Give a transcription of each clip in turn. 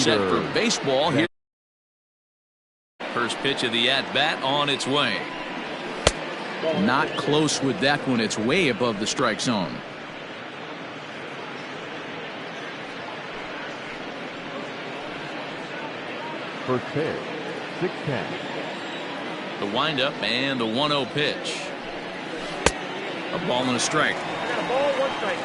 set for baseball here. First pitch of the at-bat on its way. Not close with that one. It's way above the strike zone. First pitch, 6-10. The windup and the 1-0 pitch. A ball and a strike. Got a ball, 1 strike.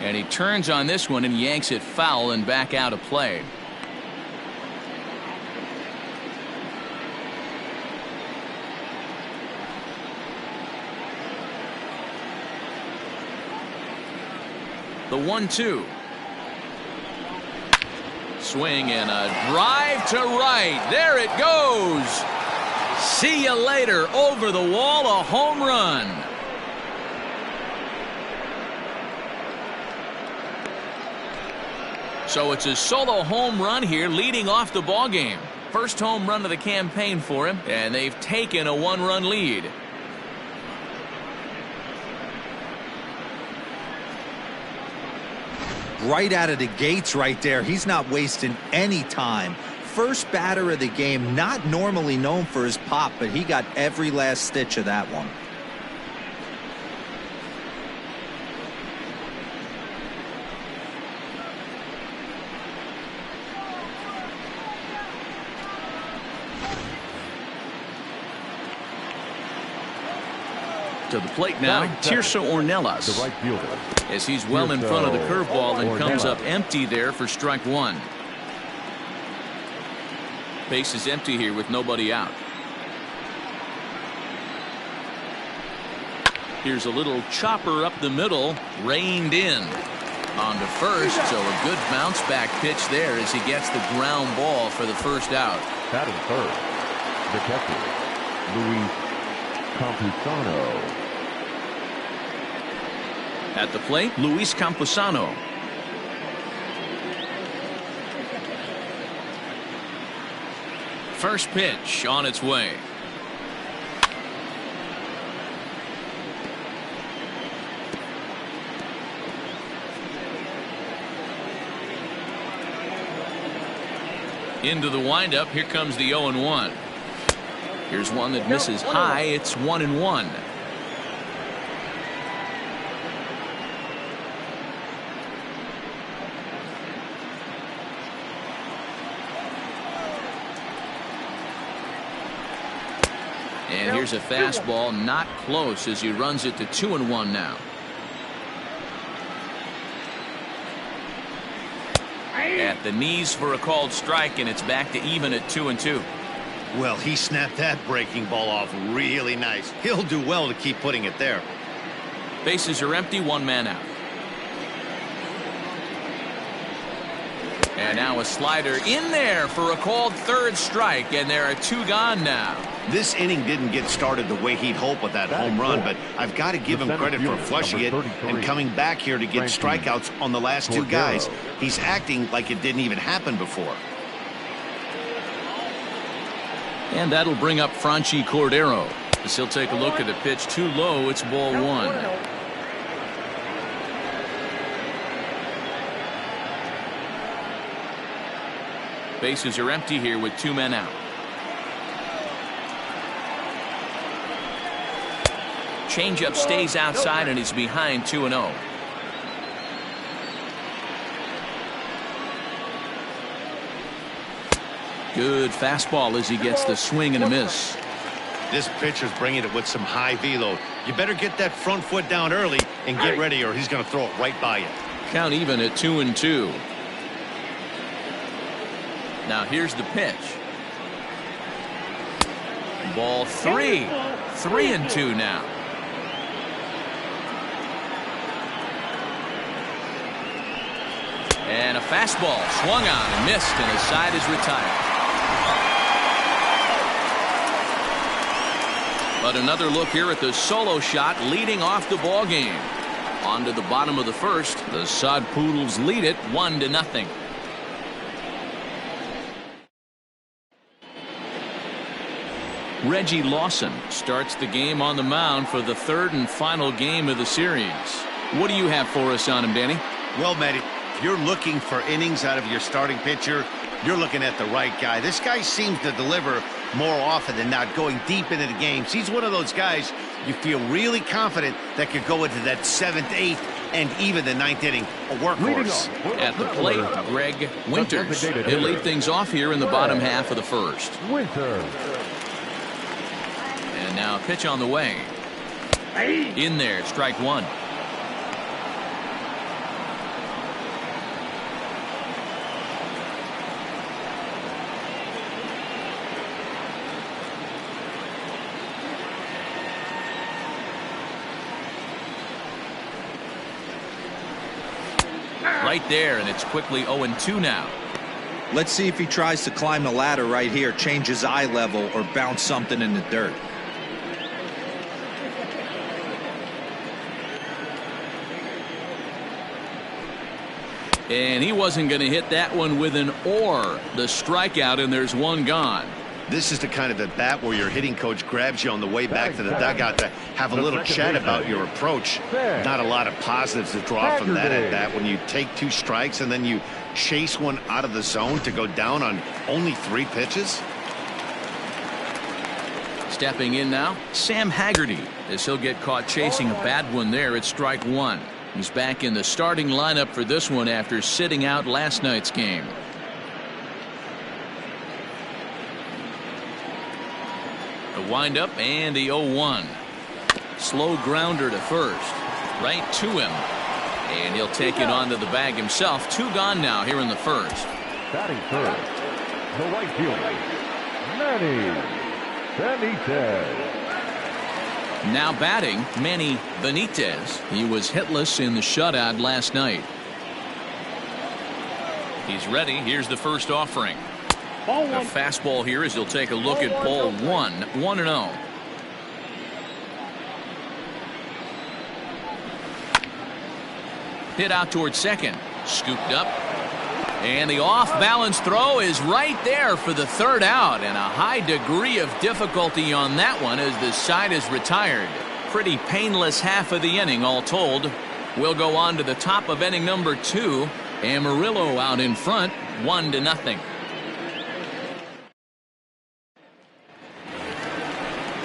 And he turns on this one and yanks it foul and back out of play. The 1-2. Swing and a drive to right. There it goes. See you later. Over the wall, a home run. So it's a solo home run here, leading off the ball game. First home run of the campaign for him, and they've taken a 1-run lead. Right out of the gates right there. He's not wasting any time. First batter of the game, not normally known for his pop, but he got every last stitch of that one. To the plate now, Tirso Ornelas. The right fielder. As he's well in front of the curveball and comes up empty there for strike one. Base is empty here with nobody out. Here's a little chopper up the middle, reined in. On to first, so a good bounce back pitch there as he gets the ground ball for the first out. Batting third, the catcher, Luis Campusano. At the plate, Luis Campusano. First pitch on its way. Into the windup. Here comes the 0-1. Here's one that misses high. It's 1-1. And here's a fastball, not close, as he runs it to 2-1 now. At the knees for a called strike, and it's back to even at 2-2. Well, he snapped that breaking ball off really nice. He'll do well to keep putting it there. Bases are empty, 1 man out. And now a slider in there for a called third strike, and there are 2 gone now. This inning didn't get started the way he'd hoped with that home run, but I've got to give him credit for flushing it and coming back here to get strikeouts on the last 2 guys. He's acting like it didn't even happen before. And that'll bring up Franchi Cordero. As he'll take a look at the pitch, too low. It's ball 1. Bases are empty here with 2 men out. Changeup stays outside, and he's behind 2-0. Good fastball as he gets the swing and a miss. This pitcher's bringing it with some high velo. You better get that front foot down early and get ready, or he's going to throw it right by you. Count even at 2-2. Now here's the pitch. Ball 3. 3-2 now. And a fastball swung on and missed, and his side is retired. But another look here at the solo shot leading off the ball game. On to the bottom of the first. The Sod Poodles lead it 1-0. Reggie Lawson starts the game on the mound for the third and final game of the series. What do you have for us on him, Danny? Well, Matt, if you're looking for innings out of your starting pitcher, you're looking at the right guy. This guy seems to deliver more often than not, going deep into the games. He's one of those guys you feel really confident that could go into that 7th, 8th, and even the 9th inning. A workhorse. At the plate, Greg Winters. He'll lead things off here in the bottom half of the first. Winters. And now a pitch on the way. In there, strike one. Right there, and it's quickly 0-2 now. Let's see if he tries to climb the ladder right here, change his eye level, or bounce something in the dirt. And he wasn't going to hit that one with an or. The strikeout, and there's one gone. This is the kind of at bat where your hitting coach grabs you on the way back to the dugout to have a little chat about your approach. Not a lot of positives to draw from that at bat when you take 2 strikes and then you chase one out of the zone to go down on only 3 pitches. Stepping in now, Sam Haggerty, as he'll get caught chasing a bad one there at strike one. He's back in the starting lineup for this one after sitting out last night's game. The windup and the 0-1. Slow grounder to first. Right to him. And he'll take it onto the bag himself. 2 gone now here in the first. Batting third, the right fielder, Manny Benitez. Now batting, Manny Benitez. He was hitless in the shutout last night. He's ready. Here's the first offering. A fastball here as he'll take a look at ball 1. 1-0. Hit out towards second. Scooped up. And the off-balance throw is right there for the third out. And a high degree of difficulty on that one as the side is retired. Pretty painless half of the inning all told. We'll go on to the top of inning number 2. Amarillo out in front, 1-0.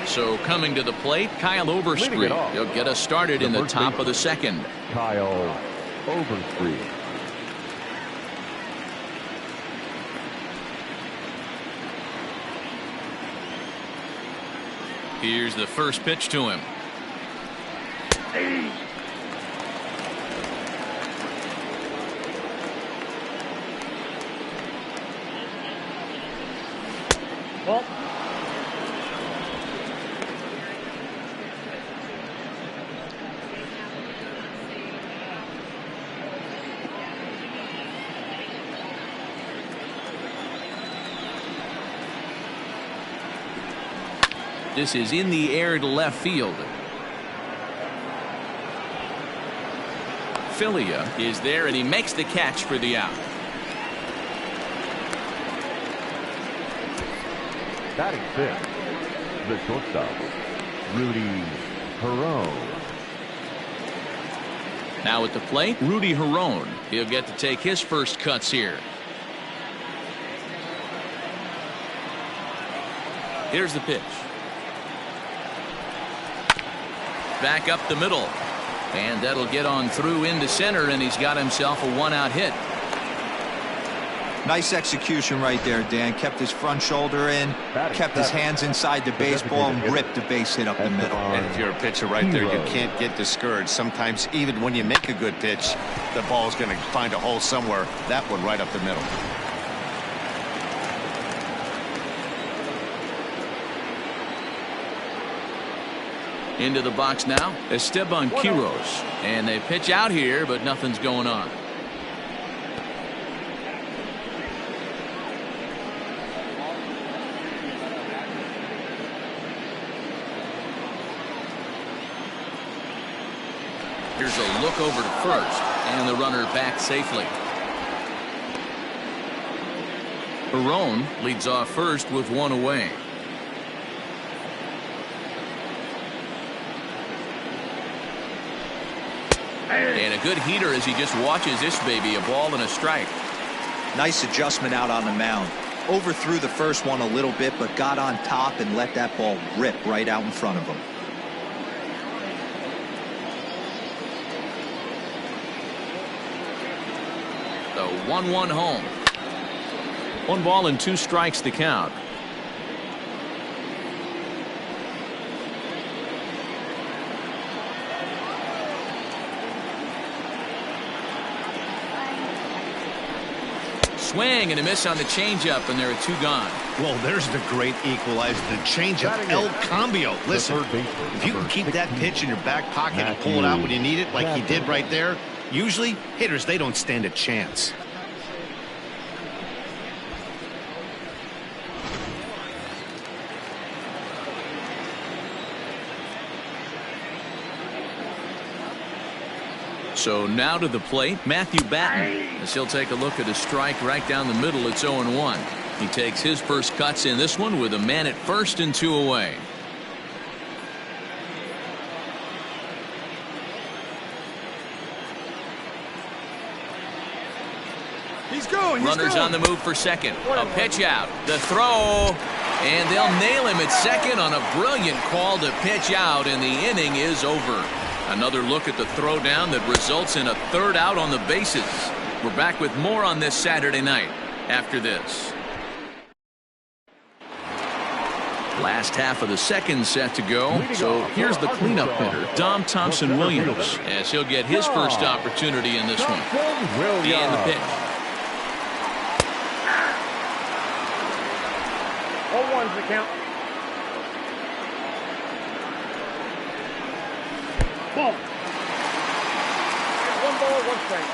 So coming to the plate, Kyle Overstreet. He'll get us started in the top of the second. Kyle Overstreet. Here's the first pitch to him. Well, This is in the air to left field. Filia is there, and he makes the catch for the out. Batting fifth, the shortstop, Rudy Perone. Now at the plate, Rudy Herone. He'll get to take his first cuts here. Here's the pitch. Back up the middle. And that'll get on through into center, and he's got himself a 1-out hit. Nice execution right there, Dan. Kept his front shoulder in, kept his hands inside the baseball, and ripped the base hit up the middle. And if you're a pitcher right there, you can't get discouraged. Sometimes even when you make a good pitch, the ball's going to find a hole somewhere. That one right up the middle. Into the box now, Esteban Quiroz. And they pitch out here, but nothing's going on. Here's a look over to first, and the runner back safely. Barone leads off first with one away. And a good heater as he just watches this baby, a ball and a strike. Nice adjustment out on the mound. Overthrew the first one a little bit, but got on top and let that ball rip right out in front of him. The 1-1 home. 1 ball and 2 strikes to count. Swing and a miss on the changeup, and there are 2 gone. Well, there's the great equalizer, the changeup, El Cambio. Listen, if you can keep that pitch in your back pocket and pull it out when you need it, like he did right there, usually hitters, they don't stand a chance. So now to the plate, Matthew Batten, as he'll take a look at a strike right down the middle. It's 0-1. He takes his first cuts in this one with a man at first and 2 away. He's going. Runners on the move for second. A pitch out. The throw. And they'll nail him at second on a brilliant call to pitch out, and the inning is over. Another look at the throwdown that results in a 3rd out on the bases. We're back with more on this Saturday night after this. Last half of the second set to go. So here's the cleanup hitter, Dom Thompson-Williams, as he'll get his first opportunity in this one. And the pitch. 0-1's the count. Ball. 1 ball, 1 strike.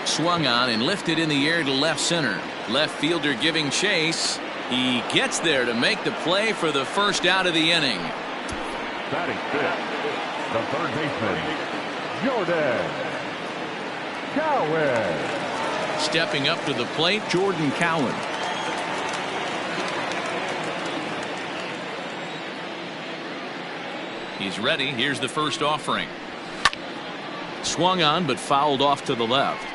Swung on and lifted in the air to left center. Left fielder giving chase. He gets there to make the play for the first out of the inning. Batting 5th, the 3rd baseman, Jordan Cowan. Stepping up to the plate, Jordan Cowan. He's ready. Here's the first offering. Swung on but fouled off to the left.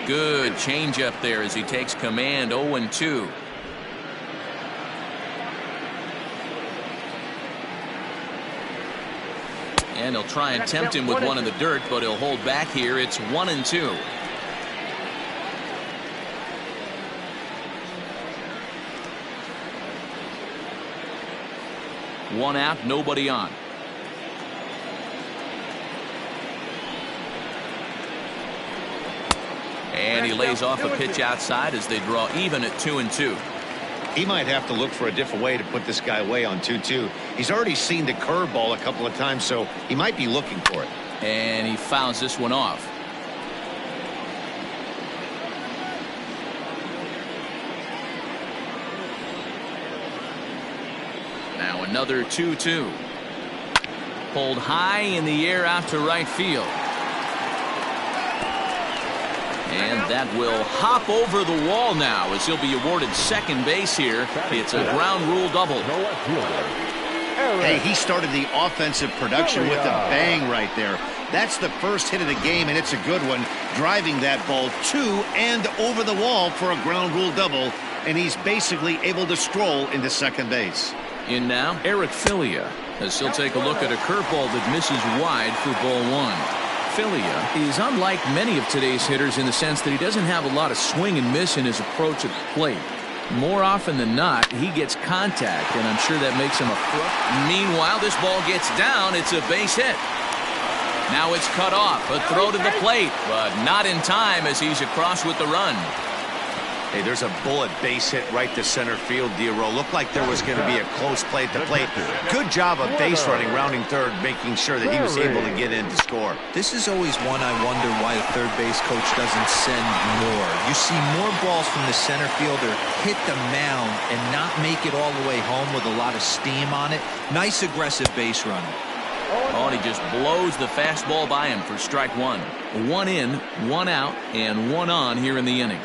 Good changeup there as he takes command. 0-2. And he'll try and tempt him with one in the dirt, but he'll hold back here. It's 1-2. One out, nobody on. And he lays off a pitch outside as they draw even at 2-2. He might have to look for a different way to put this guy away on 2-2. He's already seen the curveball a couple of times, so he might be looking for it. And he fouls this one off. Now another 2-2. Pulled high in the air out to right field. And that will hop over the wall now as he'll be awarded second base here. It's a ground rule double. Hey, he started the offensive production with a bang right there. That's the first hit of the game, and it's a good one, driving that ball to and over the wall for a ground rule double, and he's basically able to stroll into second base. In now, Eric Filia, as he'll take a look at a curveball that misses wide for ball 1. Filia is unlike many of today's hitters in the sense that he doesn't have a lot of swing and miss in his approach at the plate. More often than not, he gets contact, and I'm sure that makes him a crook. Meanwhile, this ball gets down. It's a base hit. Now it's cut off. A throw to the plate, but not in time as he's across with the run. Hey, there's a bullet base hit right to center field, D'Aro. Looked like there was going to be a close play at the plate. Good job of base running, rounding third, making sure that he was able to get in to score. This is always one I wonder why a third base coach doesn't send more. You see more balls from the center fielder hit the mound and not make it all the way home with a lot of steam on it. Nice aggressive base running. Oh, and he just blows the fastball by him for strike one. One in, one out, and one on here in the inning.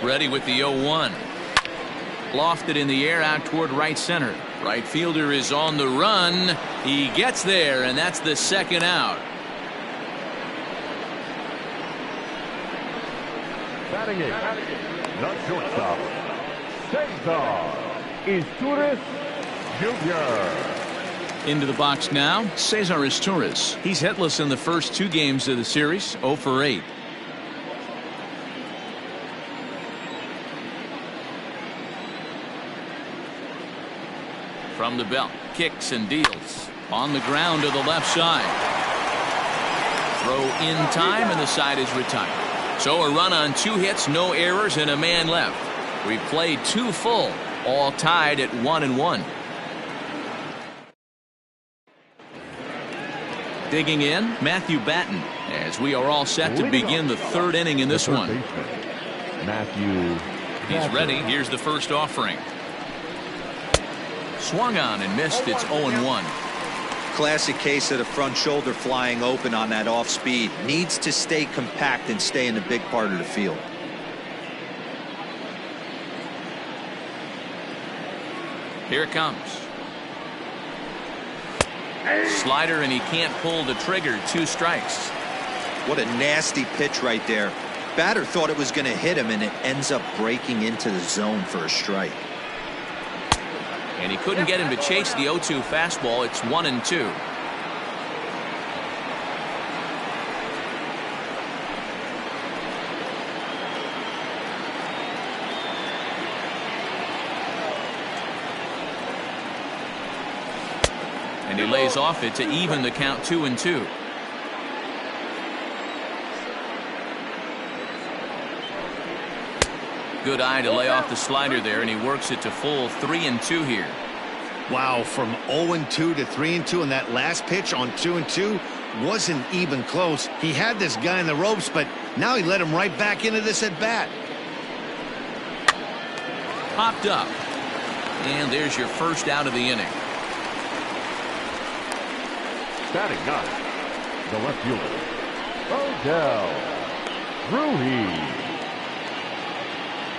Ready with the 0-1. Lofted in the air out toward right center. Right fielder is on the run. He gets there, and that's the second out. Batting in, the shortstop, Cesar Izturis Jr. Into the box now, Cesar Izturis. He's hitless in the first two games of the series, 0 for 8. From the belt, kicks and deals. On the ground to the left side. Throw in time, and the side is retired. So a run on 2 hits, no errors, and a man left. We've played 2 full, all tied at 1-1. Digging in, Matthew Batten, as we are all set to begin the third inning in this one. Matthew. He's ready. Here's the first offering. Swung on and missed. It's 0-1. Classic case of the front shoulder flying open on that off speed. Needs to stay compact and stay in the big part of the field. Here it comes. Slider, and he can't pull the trigger. 2 strikes. What a nasty pitch right there. Batter thought it was going to hit him, and it ends up breaking into the zone for a strike. And he couldn't get him to chase the 0-2 fastball. It's 1-2. And he lays off it to even the count 2-2. Good eye to lay off the slider there, and he works it to full 3-2 here. Wow, from 0-2 to 3-2, and that last pitch on 2-2 wasn't even close. He had this guy in the ropes, but now he let him right back into this at bat. Popped up, and there's your first out of the inning. Batting 9, the left fielder, Odell Ruiz.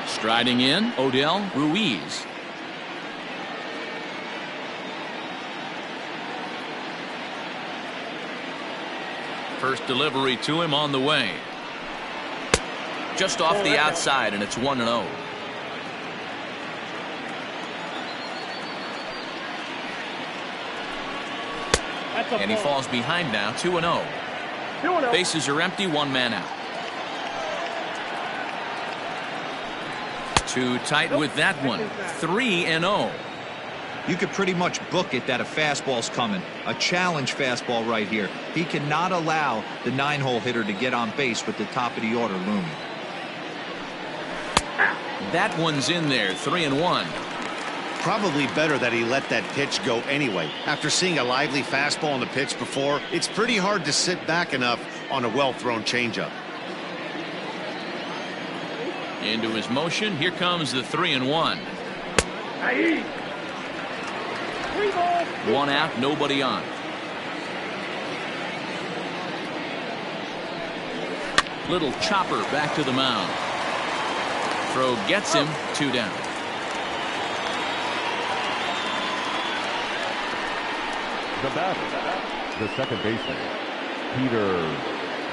Striding in, Odell Ruiz. First delivery to him on the way. Just off the outside, and it's 1-0. And he falls behind now, 2-0. Bases are empty, 1 man out. Too tight with that one. 3-0. You could pretty much book it that a fastball's coming. A challenge fastball right here. He cannot allow the 9-hole hitter to get on base with the top of the order looming. That one's in there, 3-1. Probably better that he let that pitch go anyway. After seeing a lively fastball on the pitch before, it's pretty hard to sit back enough on a well-thrown changeup. Into his motion. Here comes the 3-1. 1 out, nobody on. Little chopper back to the mound. Throw gets him, 2 down. The batter, the second baseman, Peter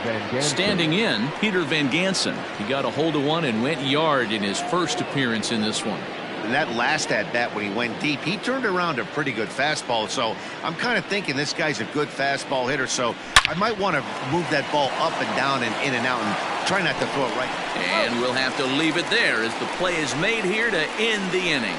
Van Gansen. Standing in, Peter Van Gansen. He got a hold of one and went yard in his first appearance in this one. And that last at bat when he went deep, he turned around a pretty good fastball. So I'm kind of thinking this guy's a good fastball hitter. So I might want to move that ball up and down and in and out and try not to throw it right. And we'll have to leave it there as the play is made here to end the inning.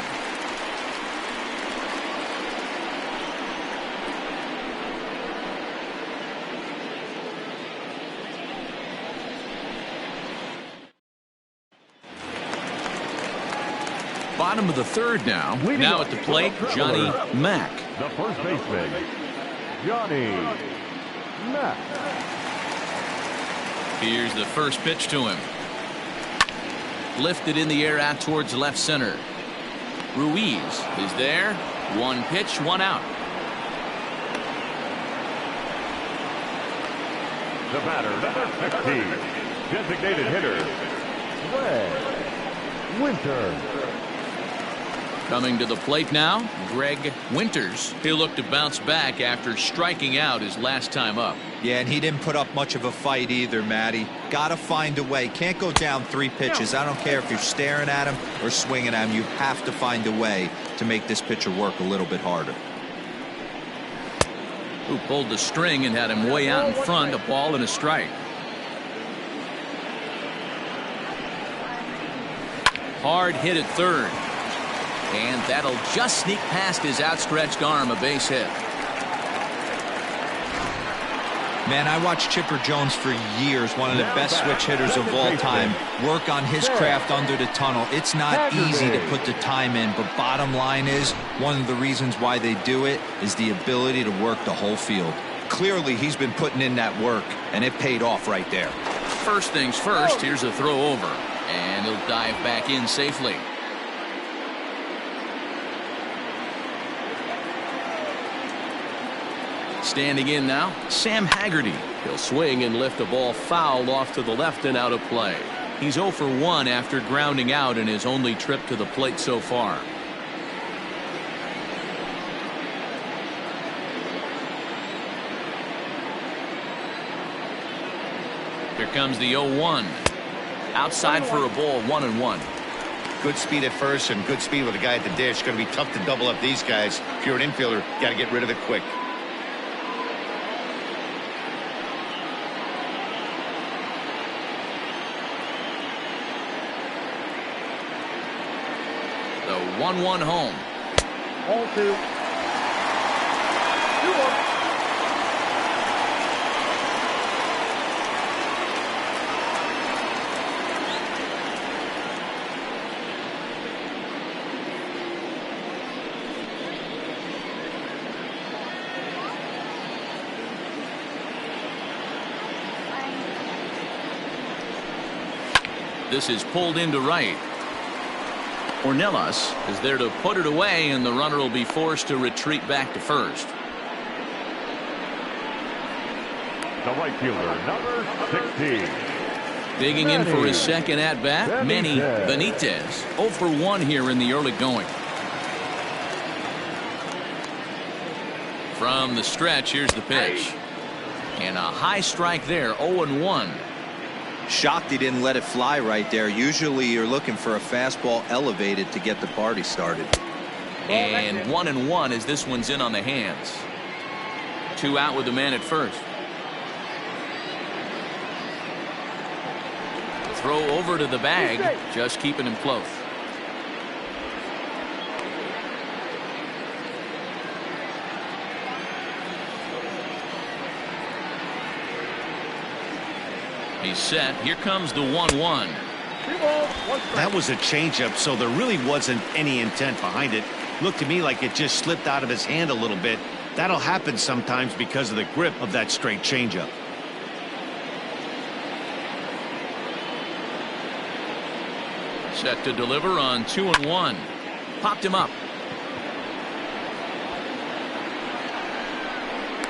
Bottom of the third now. Now at the plate, Johnny Mack. The first baseman, Johnny Mack. Here's the first pitch to him. Lifted in the air out towards left center. Ruiz is there. One pitch, one out. The batter, number 16, designated hitter, Greg Winters. Coming to the plate now, Greg Winters. He'll look to bounce back after striking out his last time up. Yeah, and he didn't put up much of a fight either, Matty. Got to find a way. Can't go down 3 pitches. I don't care if you're staring at him or swinging at him. You have to find a way to make this pitcher work a little bit harder. Who pulled the string and had him way out in front, a ball and a strike. Hard hit at third. And that'll just sneak past his outstretched arm, a base hit. Man, I watched Chipper Jones for years, one of the best switch hitters of all time, work on his craft under the tunnel. It's not easy to put the time in, but bottom line is, one of the reasons why they do it is the ability to work the whole field. Clearly, he's been putting in that work, and it paid off right there. First things first, here's a throw over, and he'll dive back in safely. Standing in now, Sam Haggerty. He'll swing and lift a ball foul off to the left and out of play. He's 0 for 1 after grounding out in his only trip to the plate so far. Here comes the 0-1. Outside for a ball, 1-1. Good speed at first and good speed with the guy at the dish. Going to be tough to double up these guys. If you're an infielder, got to get rid of it quick. The 1-1 home. 0-2. 2-1. This is pulled into right. Ornelas is there to put it away, and the runner will be forced to retreat back to first. The right fielder, number 16. Digging in for his second at-bat, Manny Benitez. 0 for 1 here in the early going. From the stretch, here's the pitch. And a high strike there, 0-1. Shocked he didn't let it fly right there. Usually you're looking for a fastball elevated to get the party started. And 1-1 as this one's in on the hands. 2 out with the man at first. Throw over to the bag, just keeping him close. He's set. Here comes the 1-1. That was a changeup, so there really wasn't any intent behind it. Looked to me like it just slipped out of his hand a little bit. That'll happen sometimes because of the grip of that straight changeup. Set to deliver on 2-1. Popped him up.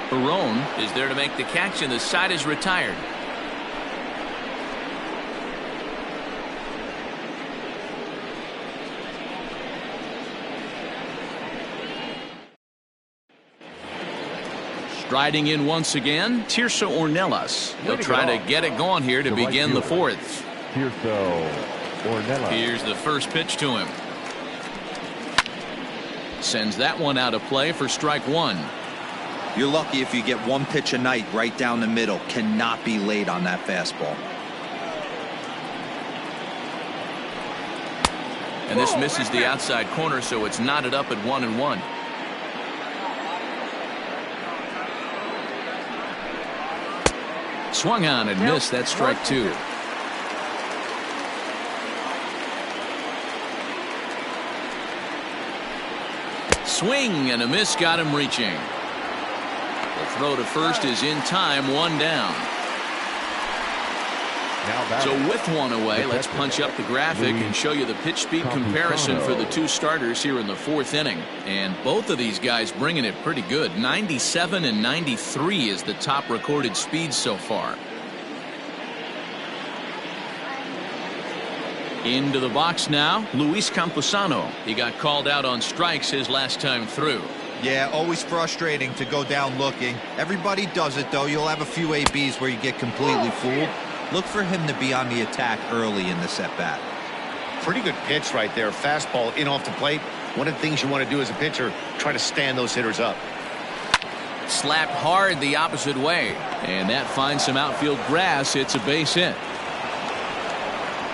Barone is there to make the catch, and the side is retired. Striding in once again, Tirso Ornelas. He'll try to get it going here to begin the fourth. Tirso Ornelas. Here's the first pitch to him. Sends that one out of play for strike one. You're lucky if you get one pitch a night right down the middle. Cannot be late on that fastball. And this misses the outside corner, so it's knotted up at 1-1. Swung on and missed. That strike two. swing and a miss got him reaching. The throw to first is in time, 1 down. So with 1 away, let's punch up the graphic and show you the pitch speed comparison for the 2 starters here in the 4th inning. And both of these guys bringing it pretty good. 97 and 93 is the top recorded speed so far. Into the box now, Luis Camposano. He got called out on strikes his last time through. Yeah, always frustrating to go down looking. Everybody does it, though. You'll have a few ABs where you get completely fooled. Look for him to be on the attack early in the at-bat. Pretty good pitch right there. Fastball in off the plate. One of the things you want to do as a pitcher, try to stand those hitters up. Slapped hard the opposite way. And that finds some outfield grass. It's a base hit.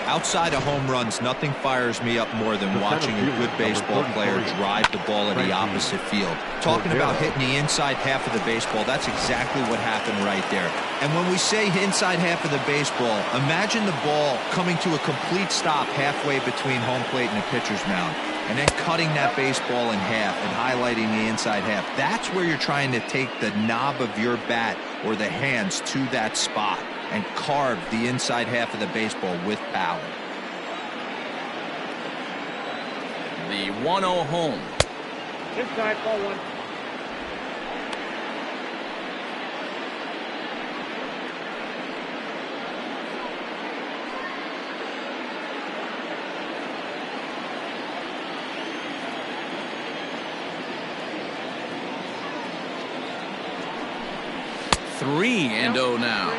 Outside of home runs, nothing fires me up more than watching a good baseball player drive the ball in the opposite field. Talking about hitting the inside half of the baseball, that's exactly what happened right there. And when we say inside half of the baseball, imagine the ball coming to a complete stop halfway between home plate and the pitcher's mound, and then cutting that baseball in half and highlighting the inside half. That's where you're trying to take the knob of your bat or the hands to that spot and carve the inside half of the baseball with power. The 1-0 home. Inside, ball 1. Three and 0 now.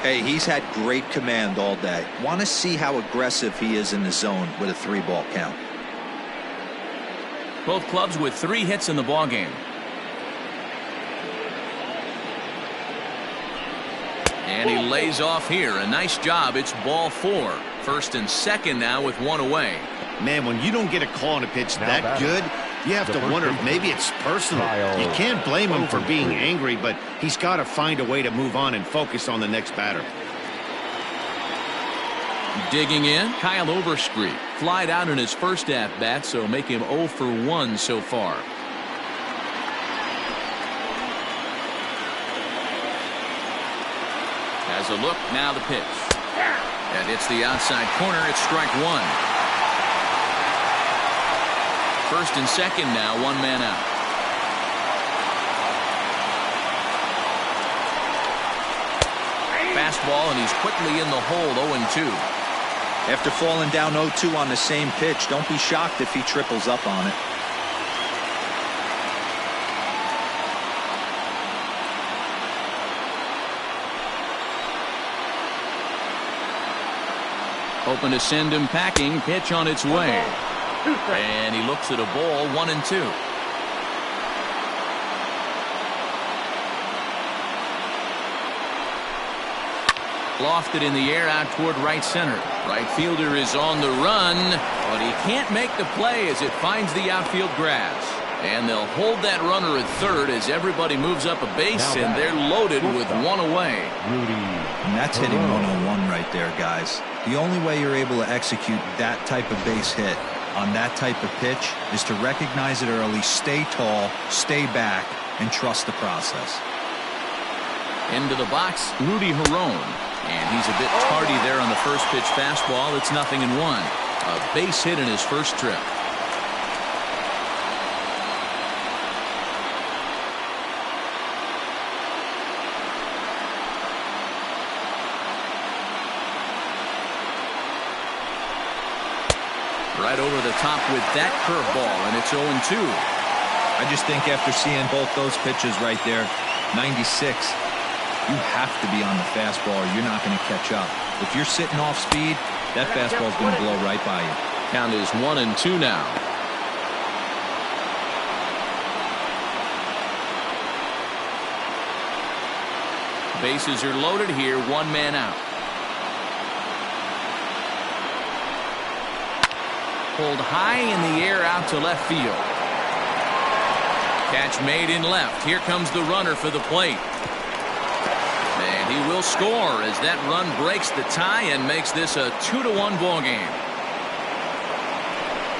Hey, he's had great command all day. Want to see how aggressive he is in the zone with a 3-ball count. Both clubs with 3 hits in the ballgame. And he lays off here. A nice job. It's ball 4. First and second now with 1 away. Man, when you don't get a call on a pitch that good, you have to wonder if maybe it's personal. You can't blame him for being angry, but he's got to find a way to move on and focus on the next batter. Digging in, Kyle Overstreet. Flied out in his first at-bat, so make him 0 for 1 so far. Has a look, now the pitch. And it's the outside corner, it's strike 1. First and second now, 1 man out. Fastball, and he's quickly in the hole, 0-2. After falling down 0-2 on the same pitch, don't be shocked if he triples up on it. Hoping to send him packing. Pitch on its way. And he looks at a ball, 1-2. Lofted in the air out toward right center. Right fielder is on the run, but he can't make the play as it finds the outfield grass. And they'll hold that runner at third as everybody moves up a base, and they're loaded with 1 away. And that's hitting 101 right there, guys. The only way you're able to execute that type of base hit on that type of pitch is to recognize it early, stay tall, stay back, and trust the process. Into the box, Rudy Herron. And he's a bit tardy there on the first pitch fastball. It's 0-1. A base hit in his first trip. Right over the top with that curveball, and it's 0-2. I just think after seeing both those pitches right there, 96, you have to be on the fastball or you're not going to catch up. If you're sitting off speed, that fastball's going to blow right by you. Count is 1-2 now. Bases are loaded here, 1 man out. Pulled high in the air out to left field. Catch made in left. Here comes the runner for the plate. And he will score as that run breaks the tie and makes this a 2-1 ball game.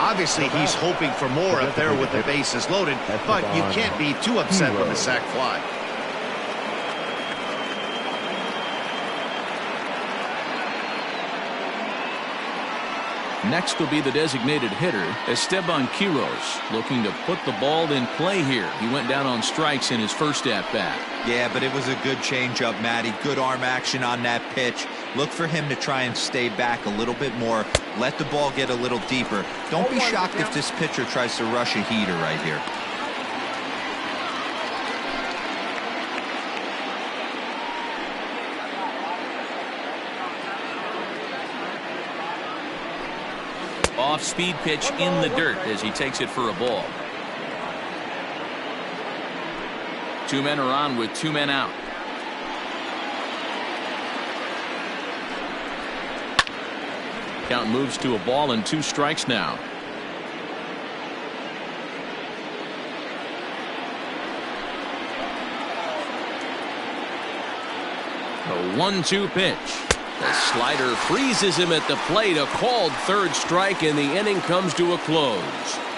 Obviously, he's hoping for more up there with the bases loaded, but you can't be too upset with a sac fly. Next will be the designated hitter, Esteban Quiroz, looking to put the ball in play here. He went down on strikes in his first at-bat. Yeah, but it was a good changeup, Matty. Good arm action on that pitch. Look for him to try and stay back a little bit more. Let the ball get a little deeper. Don't be shocked if this pitcher tries to rush a heater right here. Off-speed pitch in the dirt as he takes it for a ball. 2 men are on with 2 men out. Count moves to a ball and 2 strikes now. The 1-2 pitch. The slider freezes him at the plate. A called third strike, and the inning comes to a close.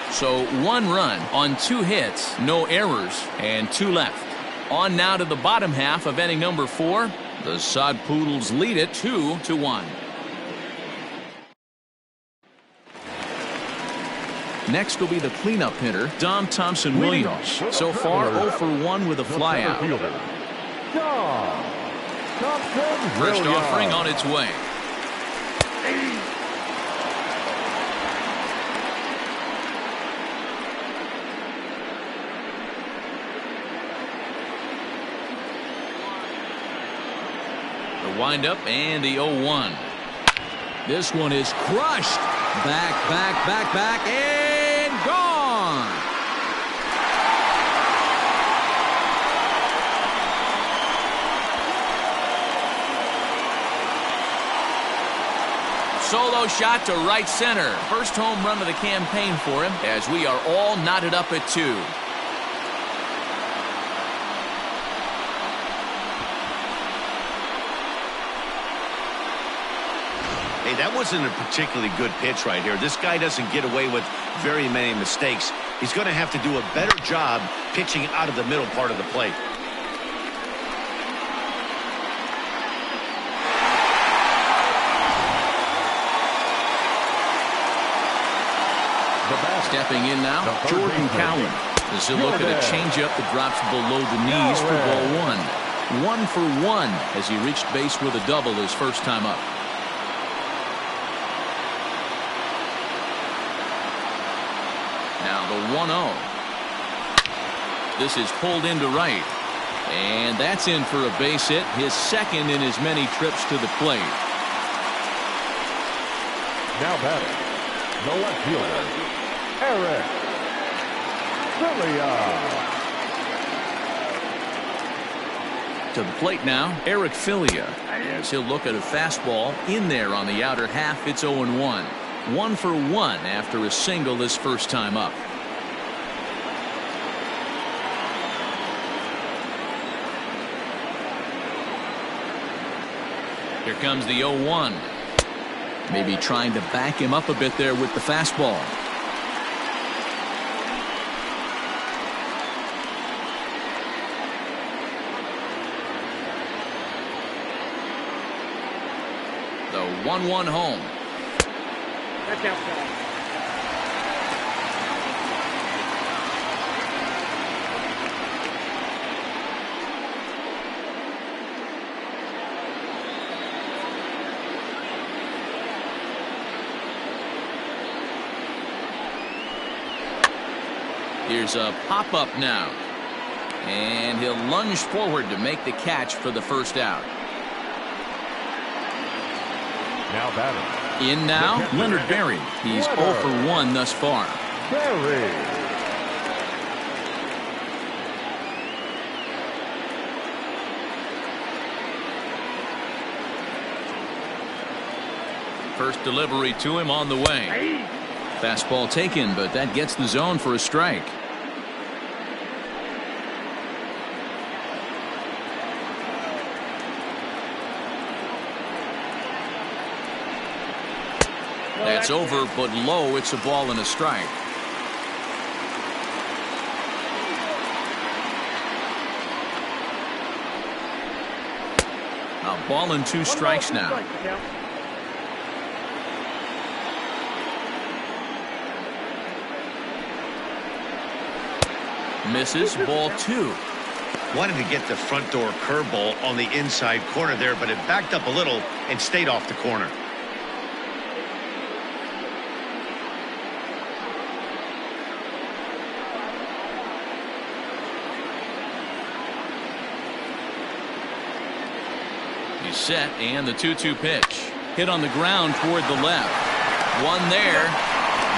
So 1 run on 2 hits, no errors, and 2 left. On now to the bottom half of inning number 4. The Sod Poodles lead it 2-1. Next will be the cleanup hitter, Dom Thompson-Williams. So far, 0 for 1 with a flyout. First offering on its way. The windup and the 0-1. This one is crushed. Back, and gone. Solo shot to right center. First home run of the campaign for him as we are all knotted up at 2. Hey, that wasn't a particularly good pitch right here. This guy doesn't get away with very many mistakes. He's going to have to do a better job pitching out of the middle part of the plate. Stepping in now, Jordan Cowan. As he'll look at a changeup that drops below the knees for ball 1. 1 for 1 as he reached base with a double his first time up. Now the 1-0. This is pulled into right. And that's in for a base hit, his second in as many trips to the plate. Now batting, the left fielder, Eric Filia. To the plate now, Eric Filia. As he'll look at a fastball in there on the outer half. It's 0-1. 1 for 1 after a single this first time up. Here comes the 0-1. Maybe trying to back him up a bit there with the fastball. The 1-1 home. That's outside. Here's a pop-up now. And he'll lunge forward to make the catch for the first out. Now batting. In now, Leonard Berry. He's 0 for 1 thus far. Berry. First delivery to him on the way. Fastball taken, but that gets the zone for a strike. That's over, but low. It's a ball and a strike. A ball and 2 strikes now. Misses, ball 2. Wanted to get the front door curveball on the inside corner there, but it backed up a little and stayed off the corner. He's set, and the 2-2 pitch. Hit on the ground toward the left. One there.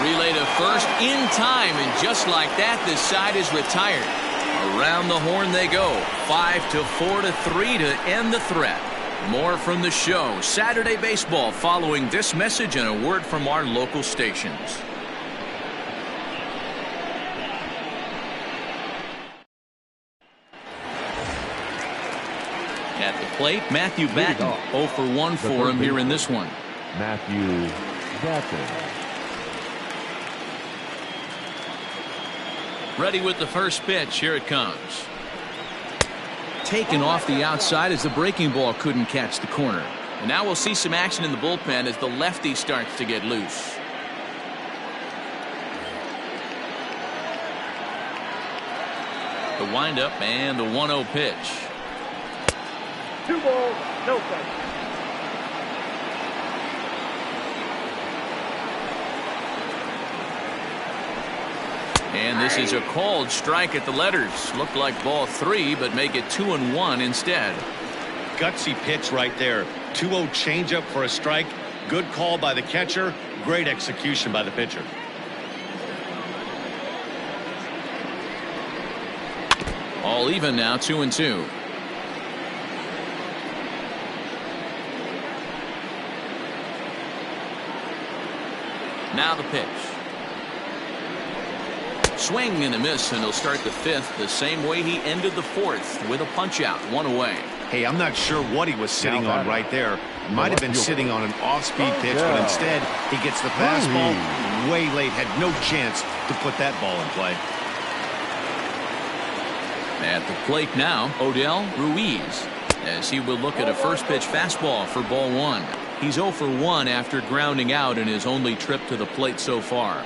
Relay to first in time, and just like that, this side is retired. Around the horn they go. 5-4 to 3 to end the threat. More from the show. Saturday Baseball following this message and a word from our local stations. At the plate, Matthew Batten. 0 for 1 for him here in this one. Matthew Batten. Ready with the first pitch. Here it comes. Taken off the outside as the breaking ball couldn't catch the corner. And now we'll see some action in the bullpen as the lefty starts to get loose. The windup and the 1-0 pitch. 2 balls, no strikes. And this is a called strike at the letters. Looked like ball 3, but make it 2-1 instead. Gutsy pitch right there. 2-0 changeup for a strike. Good call by the catcher. Great execution by the pitcher. All even now, 2-2. Now the pitch. Swing and a miss, and he'll start the 5th the same way he ended the 4th with a punch out, 1 away. Hey, I'm not sure what he was sitting on right there. Might have been sitting on an off-speed pitch, but instead he gets the fastball way late. Had no chance to put that ball in play. At the plate now, Odell Ruiz, as he will look at a first pitch fastball for ball 1. He's 0 for 1 after grounding out in his only trip to the plate so far.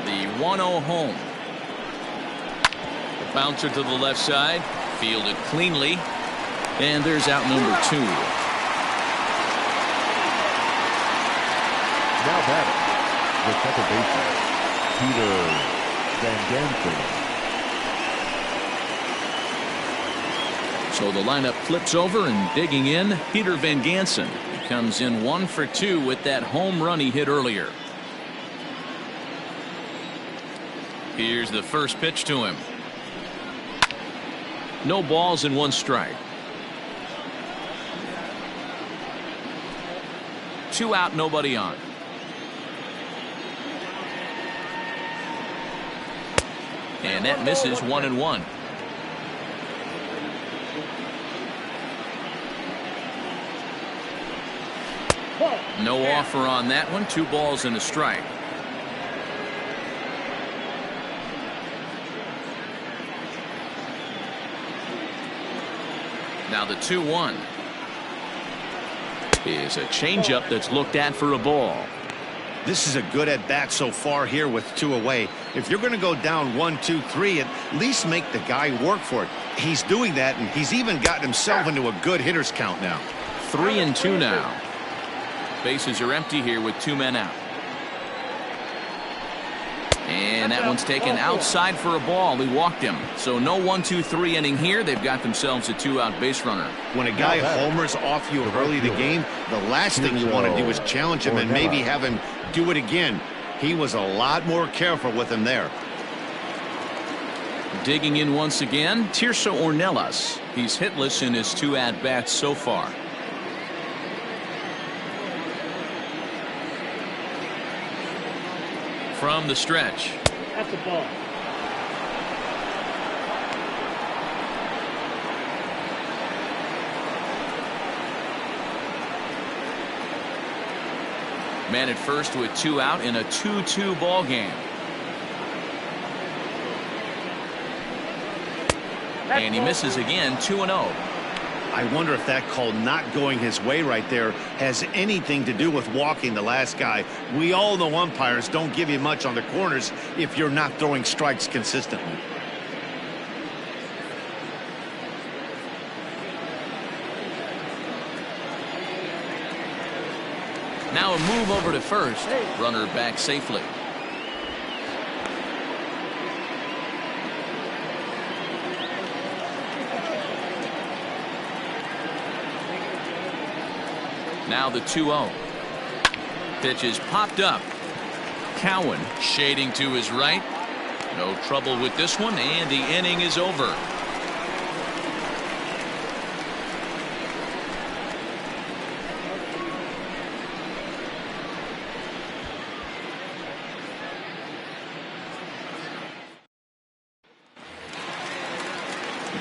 The 1-0 home. The bouncer to the left side, fielded cleanly, and there's out number 2. Now batting, the second baseman, Peter Van Gansen. So the lineup flips over, and digging in, Peter Van Gansen. He comes in 1 for 2 with that home run he hit earlier. Here's the first pitch to him. No balls and 1 strike. 2 out, nobody on. And that misses, 1-1. No offer on that one. 2 balls and a strike. Now the 2-1 is a changeup that's looked at for a ball. This is a good at bat so far here with 2 away. If you're going to go down 1-2-3, at least make the guy work for it. He's doing that, and he's even gotten himself into a good hitter's count now. 3-2 now. Bases are empty here with 2 men out. And that one's taken outside for a ball. He walked him. So no 1-2-3 inning here. They've got themselves a 2-out base runner. When a guy homers off you early in the game, the last thing you want to do is challenge him and maybe have him do it again. He was a lot more careful with him there. Digging in once again, Tirso Ornelas. He's hitless in his 2 at-bats so far. From the stretch. That's a ball. Man at first with 2 out in a 2-2 ball game. And he misses again, 2-0. I wonder if that call not going his way right there has anything to do with walking the last guy. We all know umpires don't give you much on the corners if you're not throwing strikes consistently. Now a move over to first. Runner back safely. Now the 2-0. Pitch is popped up. Cowan shading to his right. No trouble with this one, and the inning is over.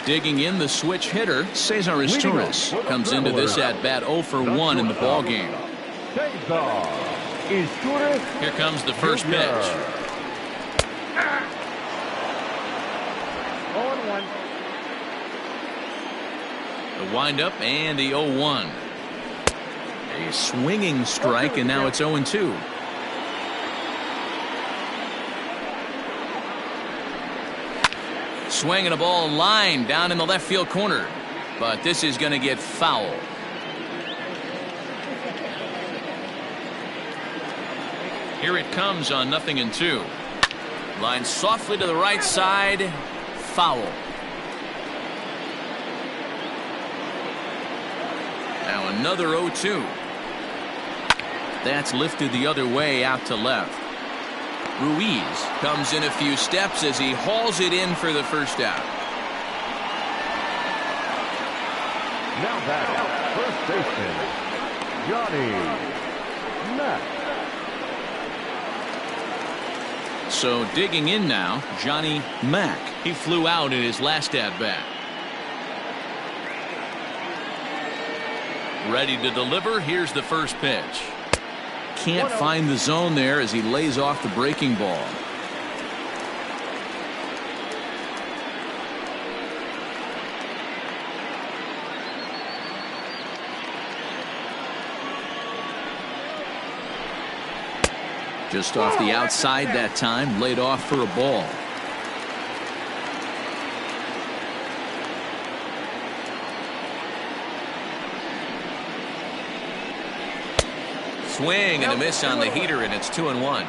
Digging in the switch hitter, Cesar Izturis comes into this at bat 0 for 1 in the ball game. Here comes the first pitch. 0-1. The windup and the 0-1. A swinging strike, and now it's 0-2. Swinging a ball line down in the left field corner, but this is going to get foul. Here it comes on 0-2. Line softly to the right side, foul. Now another 0-2. That's lifted the other way out to left. Ruiz comes in a few steps as he hauls it in for the first out. Now batting, first baseman, Johnny Mack. So digging in now, Johnny Mack. He flew out in his last at bat. Ready to deliver. Here's the first pitch. Can't find the zone there as he lays off the breaking ball. Just off the outside that time, laid off for a ball. Swing and a miss on the heater, and it's 2-1.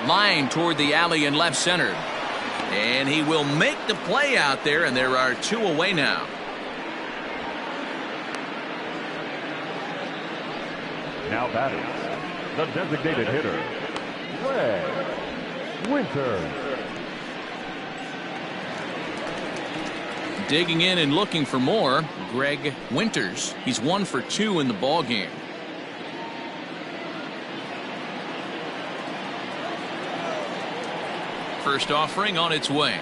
Line toward the alley in left center. And he will make the play out there, and there are 2 away now. Now batting, the designated hitter, Greg Winters. Digging in and looking for more, Greg Winters. He's 1 for 2 in the ball game. First offering on its way.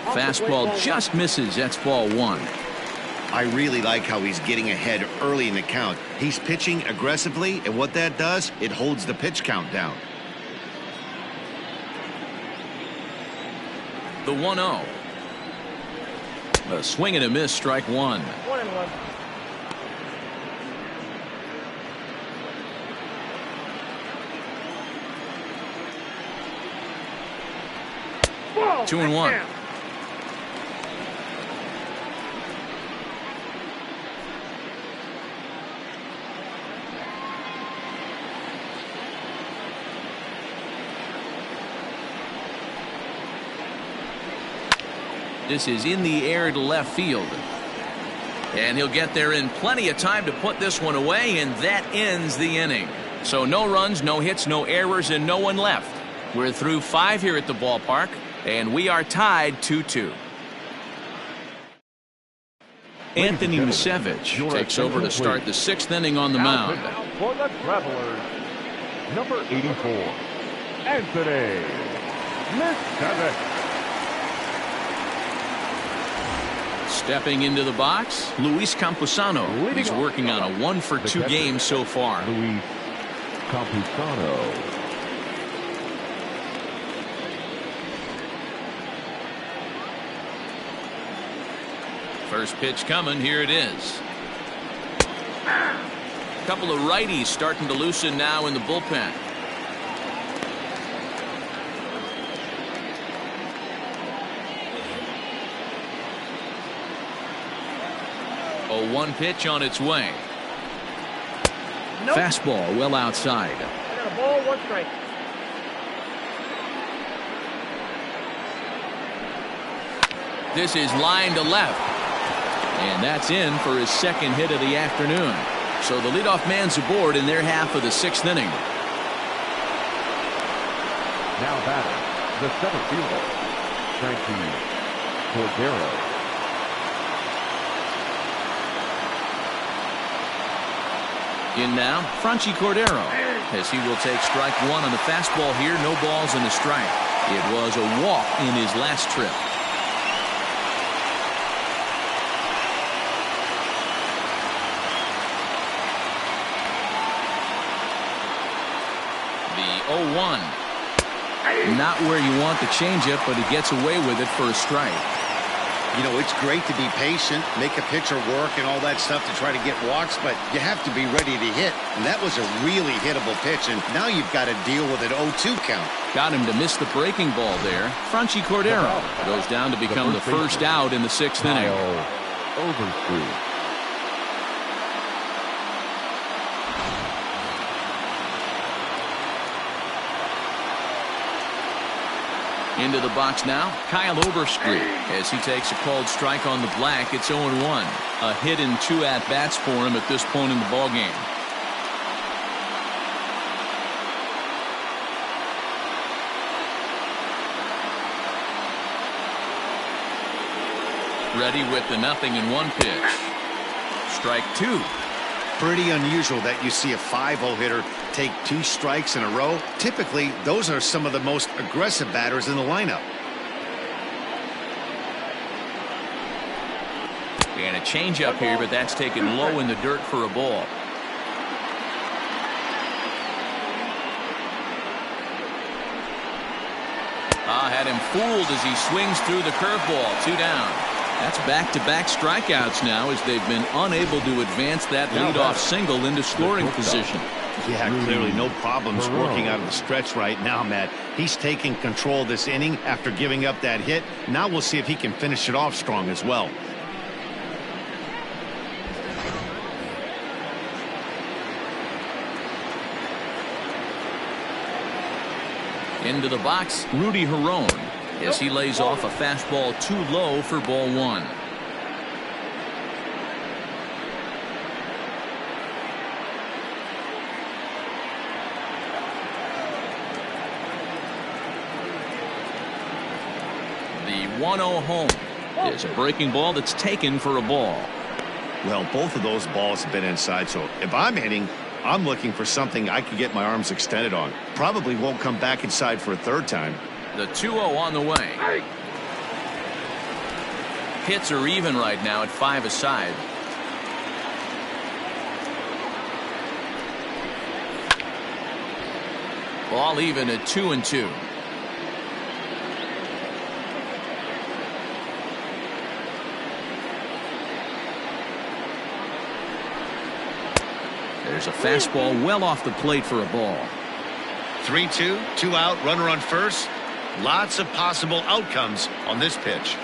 Fastball just misses. That's ball 1. I really like how he's getting ahead early in the count. He's pitching aggressively, and what that does, it holds the pitch count down. The 1-0. A swing and a miss, strike 1. 1-1. 2-1. This is in the air to left field. And he'll get there in plenty of time to put this one away, and that ends the inning. So no runs, no hits, no errors, and no one left. We're through 5 here at the ballpark, and we are tied 2-2. Anthony Musevich takes over to start the 6th inning on the mound. For the Travlers, number 84, Anthony Musevich. Stepping into the box, Luis Campusano. He's working on a 1-for-2 game so far. Luis Campusano. First pitch coming. Here it is. A couple of righties starting to loosen now in the bullpen. A 1 pitch on its way. Nope. Fastball well outside. I got a ball, 1 strike. This is line to left. And that's in for his second hit of the afternoon. So the leadoff man's aboard in their half of the 6th inning. Now batting, the center fielder, Frankie Cordero. In now, Franchi Cordero, as he will take strike 1 on the fastball here. No balls and a strike. It was a walk in his last trip. The 0-1. Not where you want the changeup, but he gets away with it for a strike. You know, it's great to be patient, make a pitcher work and all that stuff to try to get walks, but you have to be ready to hit. And that was a really hittable pitch, and now you've got to deal with an 0-2 count. Got him to miss the breaking ball there. Franchi Cordero goes down to become the first out in the 6th inning. Overstreet. Into the box now, Kyle Overstreet, as he takes a called strike on the black. It's 0-1. A hit in 2 at-bats for him at this point in the ballgame. Ready with the 0-1 pitch. Strike 2. Pretty unusual that you see a 5-0 hitter take 2 strikes in a row. Typically, those are some of the most aggressive batters in the lineup. And a changeup here, but that's taken low in the dirt for a ball. Had him fooled as he swings through the curveball. 2 down. That's back-to-back strikeouts now, as they've been unable to advance that leadoff single into scoring position. Yeah, clearly no problems working out of the stretch right now, Matt. He's taking control of this inning after giving up that hit. Now we'll see if he can finish it off strong as well. Into the box, Rudy Herron, as he lays off a fastball too low for ball 1. The 1-0 home is a breaking ball that's taken for a ball. Well, both of those balls have been inside, so if I'm hitting, I'm looking for something I can get my arms extended on. Probably won't come back inside for a 3rd time. The 2-0 on the way. Hits are even right now at 5 aside. Ball even at 2-2. There's a fastball well off the plate for a ball. 3-2, 2 out, runner on first. Lots of possible outcomes on this pitch.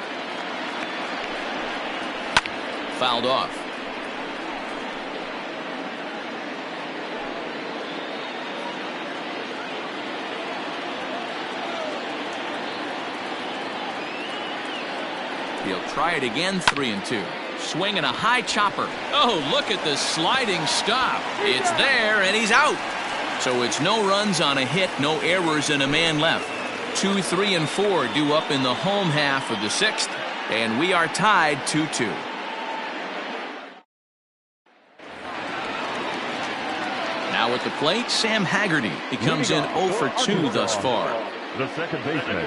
Fouled off. He'll try it again. 3-2. Swinging a high chopper. Oh, look at the sliding stop. It's there, and he's out. So it's no runs on a hit, no errors, and a man left. 2, 3, and 4 due up in the home half of the 6th, and we are tied 2-2. Now at the plate, Sam Haggerty. He comes in 0 for 2 thus far. The second baseman,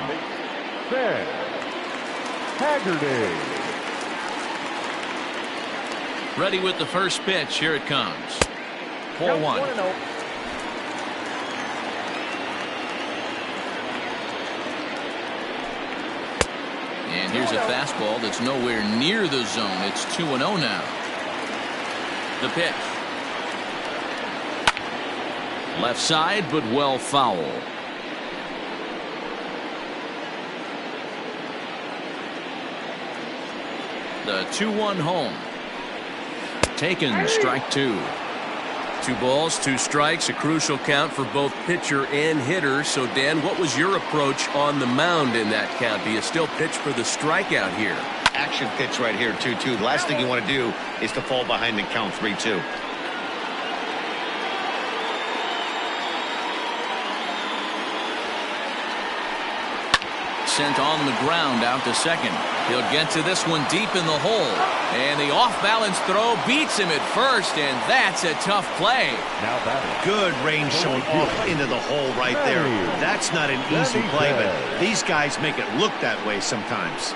Sam Haggerty. Ready with the first pitch. Here it comes. Ball one. And here's a fastball that's nowhere near the zone. It's 2-0 now. The pitch. Left side, but well foul. The 2-1 home. Taken, strike two. 2 balls, 2 strikes, a crucial count for both pitcher and hitter. So, Dan, what was your approach on the mound in that count? Do you still pitch for the strikeout here? Action pitch right here, 2-2. The last thing you want to do is to fall behind and count 3-2. Sent on the ground out to second. He'll get to this one deep in the hole. And the off-balance throw beats him at first, and that's a tough play. Now batting. Good range shown off into the hole right there. That's not an easy play, but these guys make it look that way sometimes.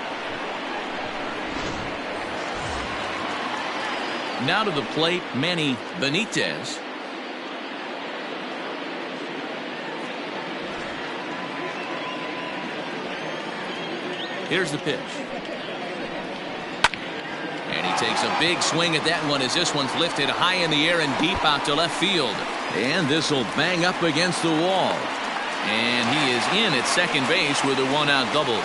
Now to the plate, Manny Benitez. Here's the pitch. And he takes a big swing at that one as this one's lifted high in the air and deep out to left field. And this will bang up against the wall. And he is in at second base with a 1-out double.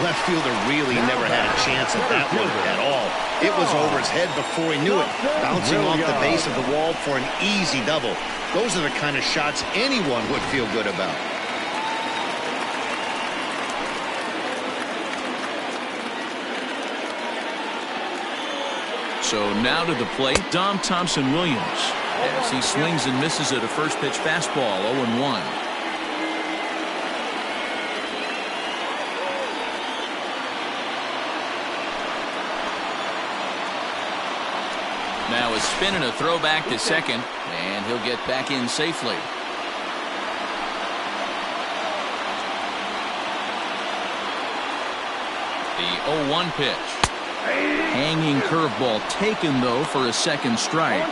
Left fielder really never had a chance at that one at all. It was over his head before he knew it, bouncing off the base of the wall for an easy double. Those are the kind of shots anyone would feel good about. So now to the plate, Dom Thompson-Williams, as he swings and misses at a first pitch fastball, 0-1. Now a spin and a throw back to second, and he'll get back in safely. The 0-1 pitch. Hanging curveball taken, though, for a second strike.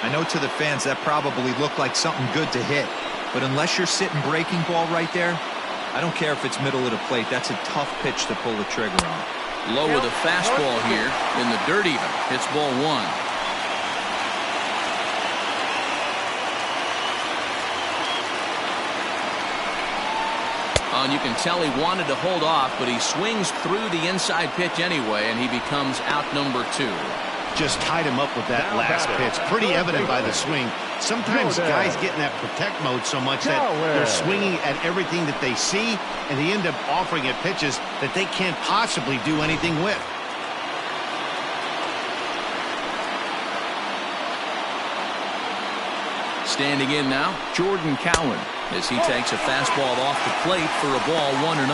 I know to the fans that probably looked like something good to hit, but unless you're sitting breaking ball right there, I don't care if it's middle of the plate. That's a tough pitch to pull the trigger on. Low with a fastball here in the dirt even. Hits ball one. And you can tell he wanted to hold off, but he swings through the inside pitch anyway, and he becomes out number 2. Just tied him up with that last pitch. Pretty evident by the swing. Sometimes guys get in that protect mode so much that they're swinging at everything that they see, and they end up offering at pitches that they can't possibly do anything with. Standing in now, Jordan Cowan, as he takes a fastball off the plate for a ball 1-0.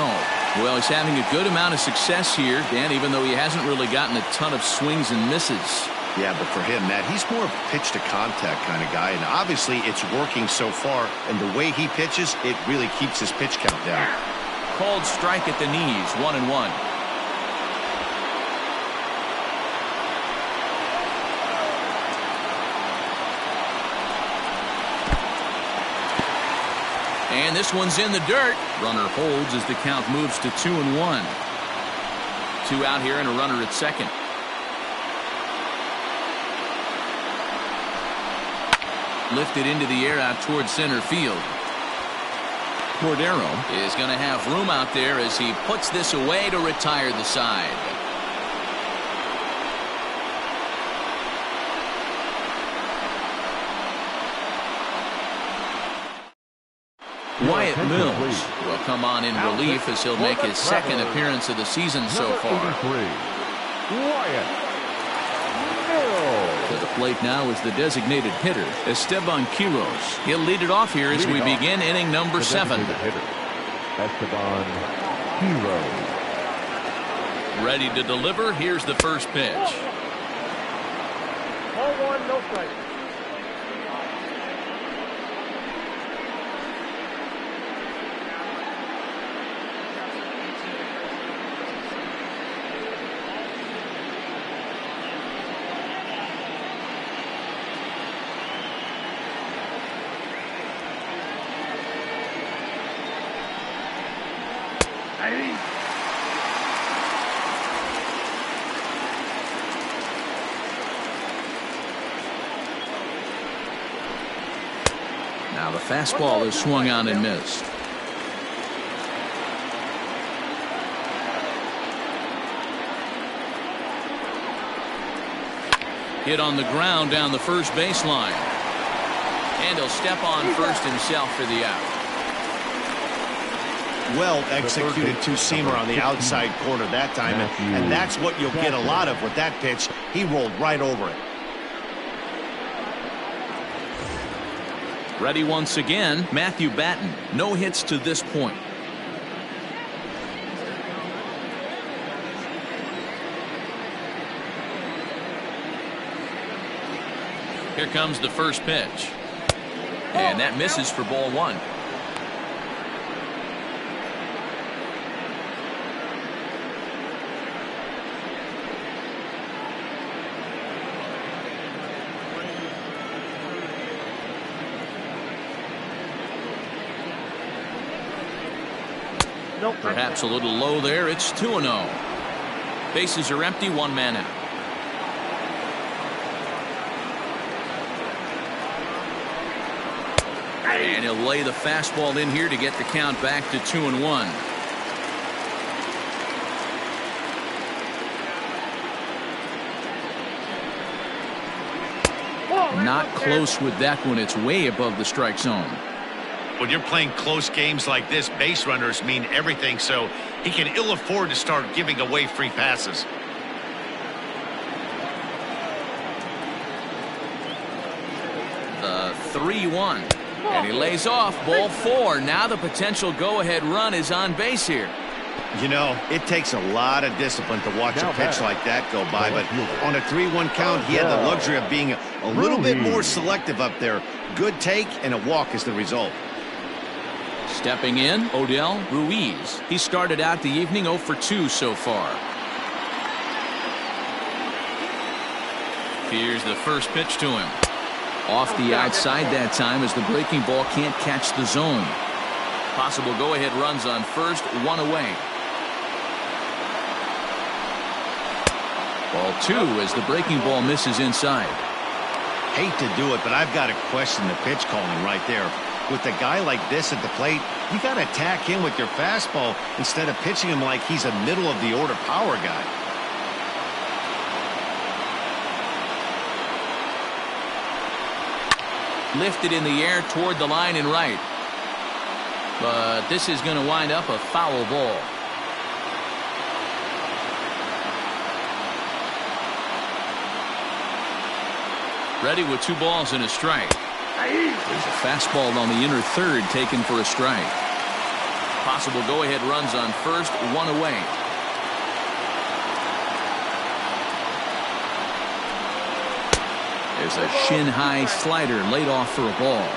Well, he's having a good amount of success here, Dan, even though he hasn't really gotten a ton of swings and misses. Yeah, but for him, Matt, he's more of a pitch to contact kind of guy, and obviously it's working so far, and the way he pitches, it really keeps his pitch count down. Called strike at the knees, 1-1. And this one's in the dirt. Runner holds as the count moves to 2-1. 2 out here and a runner at second. Lifted into the air out towards center field. Cordero is going to have room out there as he puts this away to retire the side. Wyatt Mills will come on in relief as he'll make his second appearance of the season so far. Wyatt Mills. To the plate now is the designated hitter, Esteban Quiroz. He'll lead it off here as we begin inning number 7. Esteban Quiroz. Ready to deliver. Here's the first pitch. Ball 1, no strike. Now the fastball is swung on and missed. Hit on the ground down the first baseline. And he'll step on first himself for the out. Well executed two-seamer on the outside corner that time, and that's what you'll get a lot of with that pitch. He rolled right over it. Ready once again, Matthew Batten. No hits to this point. Here comes the first pitch. And that misses for ball one. Perhaps a little low there. It's 2-0. Bases are empty, one man out. And he'll lay the fastball in here to get the count back to 2-1. Not close with that one. It's way above the strike zone. When you're playing close games like this, base runners mean everything, so he can ill afford to start giving away free passes. The 3-1. And he lays off. Ball four. Now the potential go-ahead run is on base here. You know, it takes a lot of discipline to watch a pitch like that go by, but on a 3-1 count, he had the luxury of being a little bit more selective up there. Good take, and a walk is the result. Stepping in, Odell Ruiz. He started out the evening 0 for 2 so far. Here's the first pitch to him. Off the outside that time as the breaking ball can't catch the zone. Possible go-ahead runs on first, one away. Ball two as the breaking ball misses inside. Hate to do it, but I've got to question the pitch calling right there. With a guy like this at the plate, you got to attack him with your fastball instead of pitching him like he's a middle-of-the-order power guy. Lifted in the air toward the line and right. But this is going to wind up a foul ball. Ready with 2 balls and a strike. There's a fastball on the inner third taken for a strike. Possible go-ahead runs on first, one away. There's a shin-high slider laid off for a ball.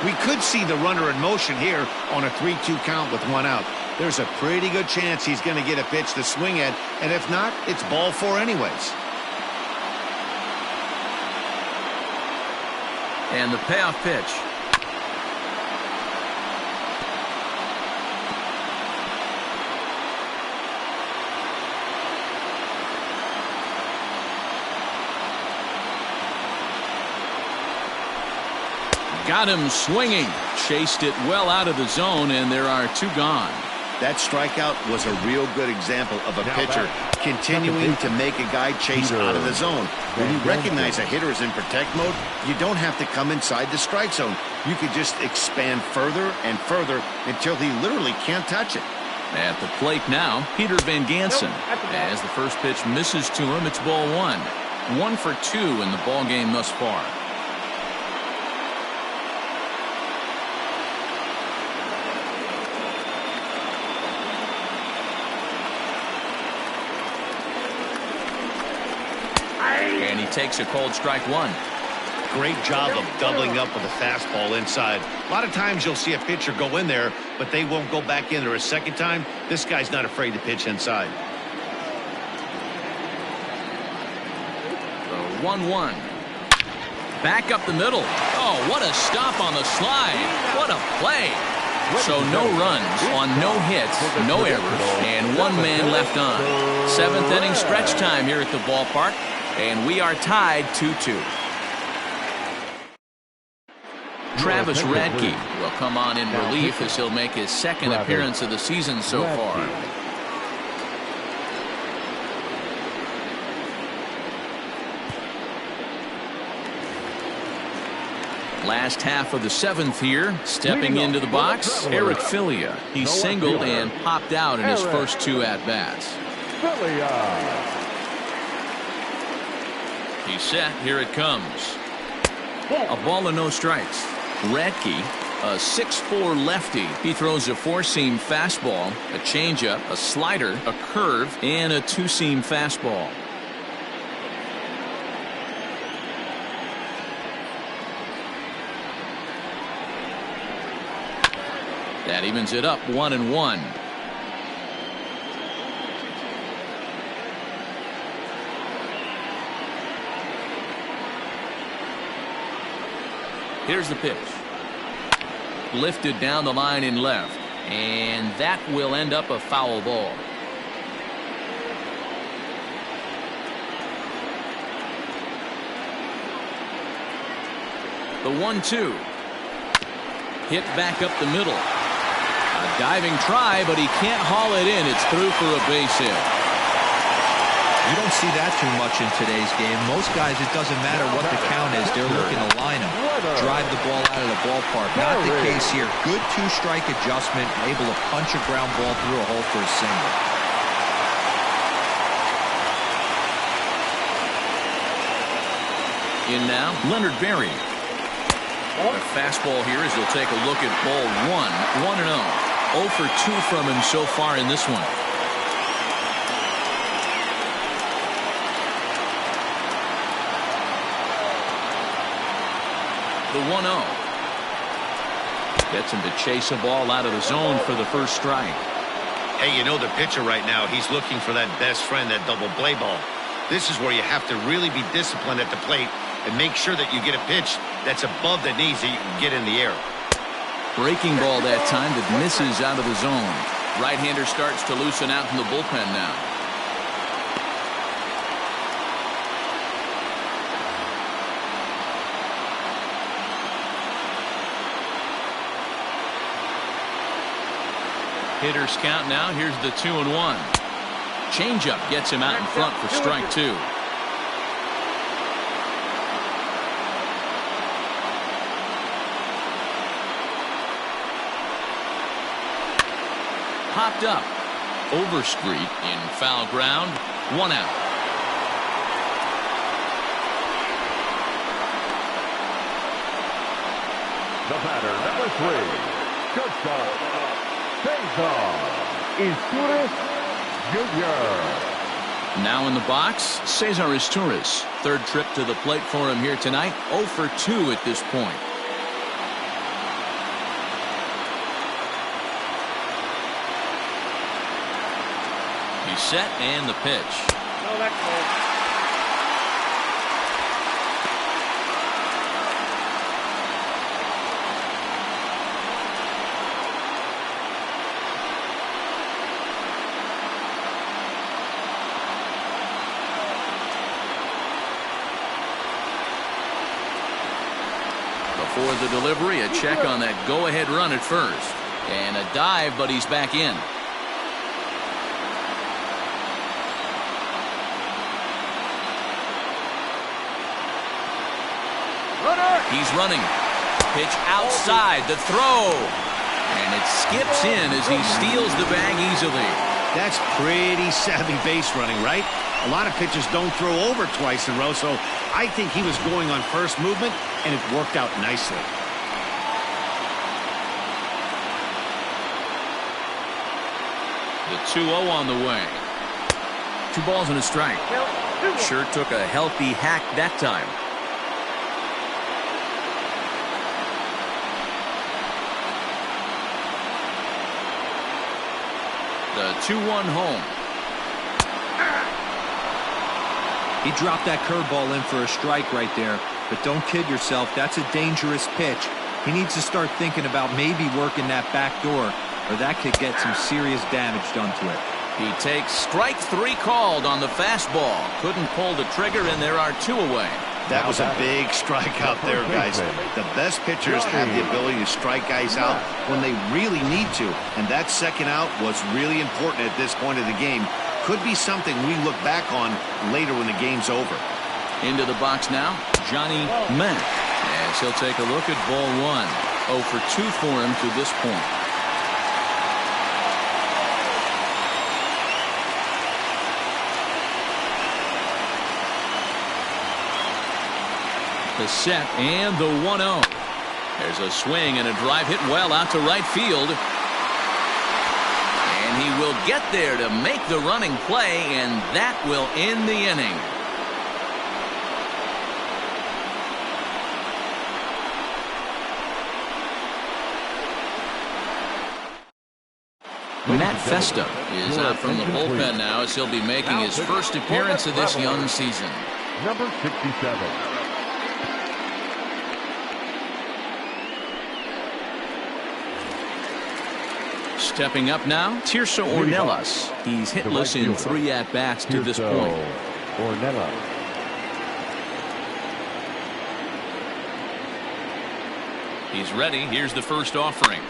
We could see the runner in motion here on a 3-2 count with 1 out. There's a pretty good chance he's going to get a pitch to swing at, and if not, it's ball 4 anyways. And the payoff pitch. Got him swinging. Chased it well out of the zone, and there are 2 gone. That strikeout was a real good example of a pitcher continuing to make a guy chase out of the zone. When you recognize a hitter is in protect mode, you don't have to come inside the strike zone. You could just expand further and further until he literally can't touch it. At the plate now, Peter Van Gansen. As the first pitch misses to him, it's ball 1. 1 for 2 in the ball game thus far. And he takes a cold strike 1. Great job of doubling up with a fastball inside. A lot of times you'll see a pitcher go in there, but they won't go back in there a second time. This guy's not afraid to pitch inside. The 1-1. Back up the middle. Oh, what a stop on the slide. What a play. So no runs on no hits, no errors, and 1 man left on. 7th inning stretch time here at the ballpark, and we are tied 2-2. Travis Radke will come on in relief as he'll make his second appearance of the season so far. Last half of the seventh here. Stepping into the box, Eric Filia. He singled and popped out in his first two at-bats. He's set. Here it comes. A ball and no strikes. Radke, a 6'4" lefty. He throws a four-seam fastball, a changeup, a slider, a curve, and a two-seam fastball. That evens it up 1-1. Here's the pitch. Lifted down the line in left. And that will end up a foul ball. The 1-2. Hit back up the middle. A diving try, but he can't haul it in. It's through for a base hit. You don't see that too much in today's game. Most guys, it doesn't matter what the count is. They're looking to line them, drive the ball out of the ballpark. Not the case here. Good two-strike adjustment, able to punch a ground ball through a hole for a single. In now, Leonard Berry. A fastball here as he'll take a look at ball one. 1-0. 0 for 2 from him so far in this one. The 1-0. Gets him to chase a ball out of the zone for the first strike. Hey, you know the pitcher right now, he's looking for that best friend, that double play ball. This is where you have to really be disciplined at the plate and make sure that you get a pitch that's above the knees that you can get in the air. Breaking ball that time that misses out of the zone. Right-hander starts to loosen out in the bullpen now. Hitters count now. Here's the 2-1. Changeup gets him out in front for strike 2. Popped up. Overstreet in foul ground. 1 out. The batter, number 3, shortstop, Cesar Izturis Jr. Now in the box, Cesar Izturis. Third trip to the plate for him here tonight. 0 for 2 at this point. He's set and the pitch. No, that's cold. Before the delivery, a check on that go-ahead run at first. And a dive, but he's back in. He's running. Pitch outside. The throw. And it skips in as he steals the bag easily. That's pretty savvy base running, right? A lot of pitchers don't throw over twice in a row, so I think he was going on first movement, and it worked out nicely. The 2-0 on the way. 2 balls and a strike. Sure took a healthy hack that time. The 2-1 home. He dropped that curveball in for a strike right there. But don't kid yourself, that's a dangerous pitch. He needs to start thinking about maybe working that back door, or that could get some serious damage done to it. He takes strike 3 called on the fastball. Couldn't pull the trigger, and there are 2 away. That was a big strikeout there, guys. The best pitchers have the ability to strike guys out when they really need to, and that second out was really important at this point of the game. Could be something we look back on later when the game's over. Into the box now, Johnny Mack. As he'll take a look at ball one. 0 for 2 for him to this point. The set and the 1-0. There's a swing and a drive hit well out to right field. And he will get there to make the running play, and that will end the inning. Matt Festa is out from the bullpen now as he'll be making his first appearance of this young season. Number 67. Stepping up now, Tirso Ornelas. He's hitless in 3 at-bats to this point. Ornelas. He's ready. Here's the first offering.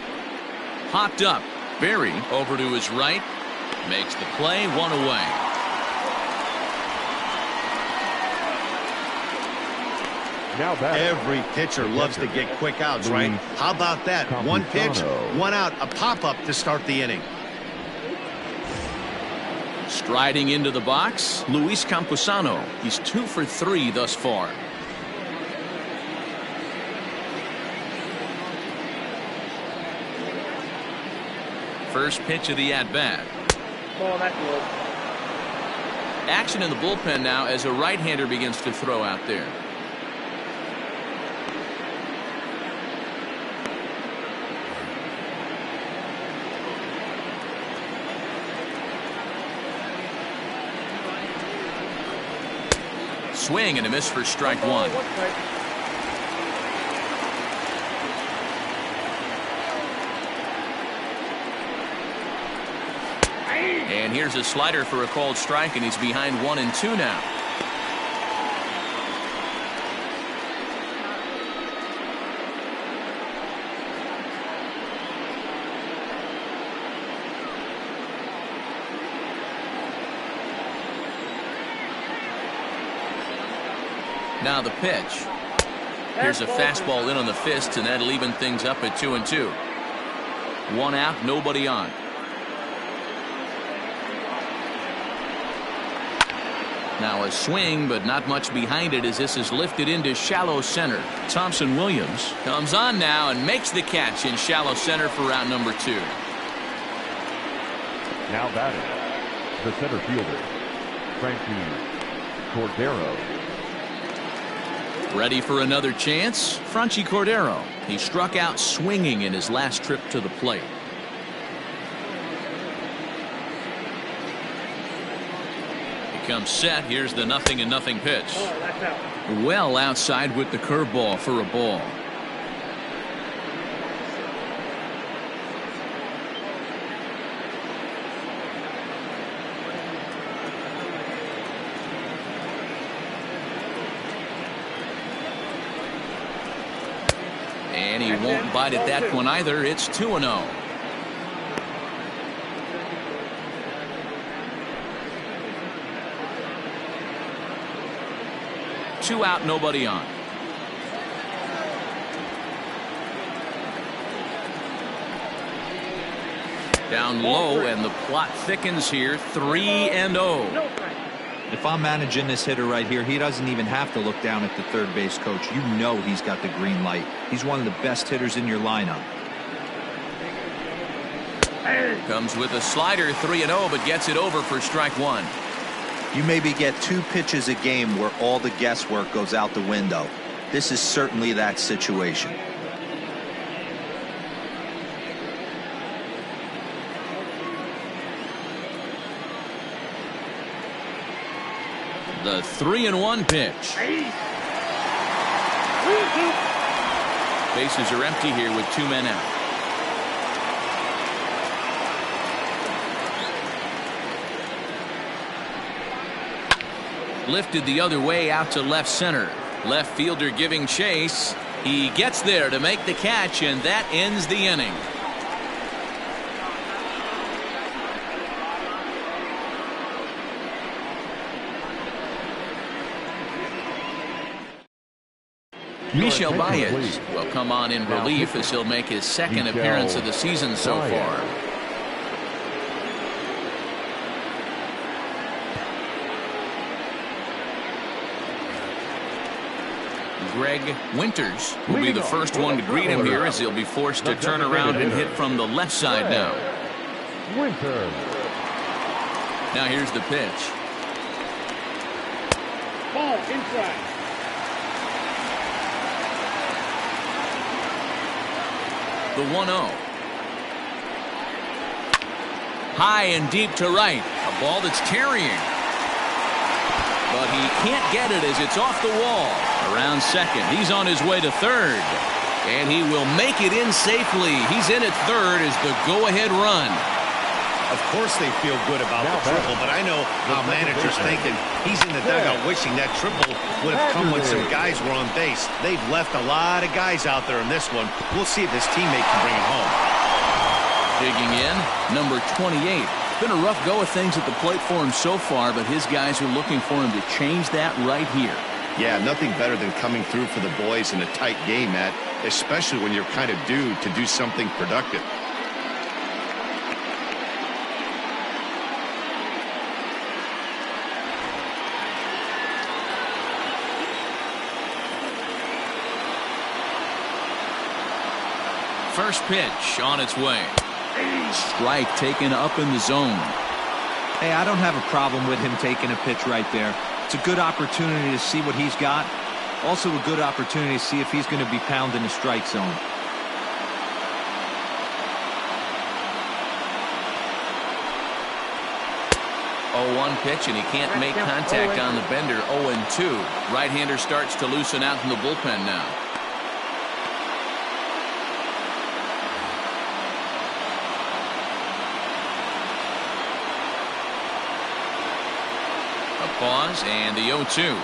Hopped up. Berry over to his right. Makes the play, 1 away. Now back. Every pitcher loves to get quick outs, right? How about that? One pitch, 1 out, a pop-up to start the inning. Striding into the box, Luis Campusano. He's 2 for 3 thus far. First pitch of the at-bat. Action in the bullpen now as a right-hander begins to throw out there. Swing and a miss for strike 1. And here's a slider for a called strike, and he's behind 1-2 now. Now the pitch. Here's a fastball in on the fists, and that'll even things up at 2-2. 1 out, nobody on. Now a swing, but not much behind it as this is lifted into shallow center. Thompson Williams comes on now and makes the catch in shallow center for round number 2. Now batting, the center fielder, Frankie Cordero. Ready for another chance? Franchi Cordero. He struck out swinging in his last trip to the plate. Comes set. Here's the 0-0 pitch. Well outside with the curveball for a ball. And he won't bite at that one either. It's 2-0. Two out, nobody on. Down low, and the plot thickens here. 3-0. If I'm managing this hitter right here, he doesn't even have to look down at the third base coach. You know he's got the green light. He's one of the best hitters in your lineup. Comes with a slider, 3-0, but gets it over for strike 1. You maybe get 2 pitches a game where all the guesswork goes out the window. This is certainly that situation. The 3-1 pitch. Bases are empty here with 2 men out. Lifted the other way out to left center. Left fielder giving chase. He gets there to make the catch, and that ends the inning. Michel Baez will come on in relief as he'll make his second appearance of the season so far. Greg Winters will be the first one to greet him here as he'll be forced to turn around and hit from the left side now. Now here's the pitch. Ball inside. The 1-0. High and deep to right. A ball that's carrying. But he can't get it as it's off the wall. Around second. He's on his way to third. And he will make it in safely. He's in at third as the go-ahead run. Of course they feel good about the triple, but I know how manager's thinking. He's in the dugout wishing that triple would have come when some guys were on base. They've left a lot of guys out there in this one. We'll see if his teammate can bring it home. Digging in, number 28. Been a rough go of things at the plate for him so far, but his guys are looking for him to change that right here. Yeah, nothing better than coming through for the boys in a tight game, Matt, especially when you're kind of due to do something productive. First pitch on its way. Strike taken up in the zone. Hey, I don't have a problem with him taking a pitch right there. It's a good opportunity to see what he's got. Also a good opportunity to see if he's going to be pounding the strike zone. Oh, 1 pitch, and he can't make contact on the bender. 0-2. Right-hander starts to loosen out from the bullpen now. Pause and the 0-2.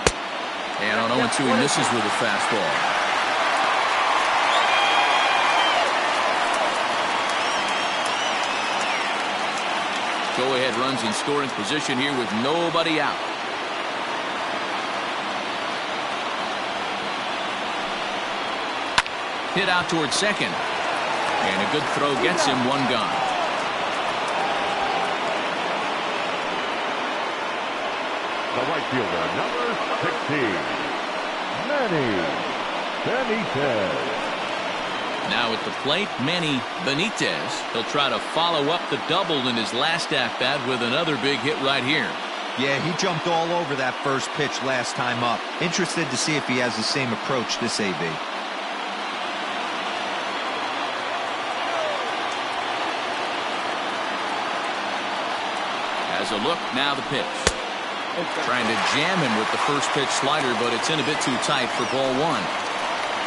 And on 0-2 he misses with a fastball. Go ahead runs in scoring position here with nobody out. Hit out towards second. And a good throw gets him one gone. The right fielder, number 16, Manny Benitez. Now at the plate, Manny Benitez. He'll try to follow up the double in his last at-bat with another big hit right here. Yeah, he jumped all over that first pitch last time up. Interested to see if he has the same approach this AB. As a look, now the pitch. Trying to jam him with the first pitch slider, but it's in a bit too tight for ball 1.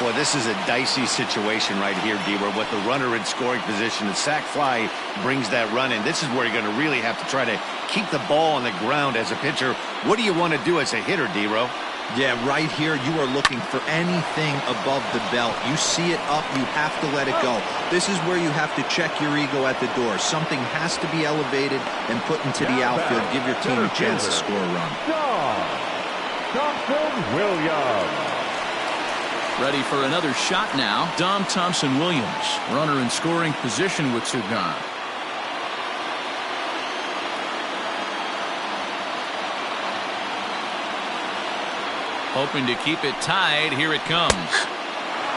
Boy, this is a dicey situation right here, D-Where with the runner in scoring position. The sac fly brings that run in. This is where you're going to really have to try to keep the ball on the ground as a pitcher. What do you want to do as a hitter, D-Row? Yeah, right here you are looking for anything above the belt. You see it up, you have to let it go. This is where you have to check your ego at the door. Something has to be elevated and put into the outfield. Give your team a chance to score a run. Thompson Williams. Ready for another shot now. Dom Thompson-Williams, runner in scoring position with two gone. Hoping to keep it tied. Here it comes.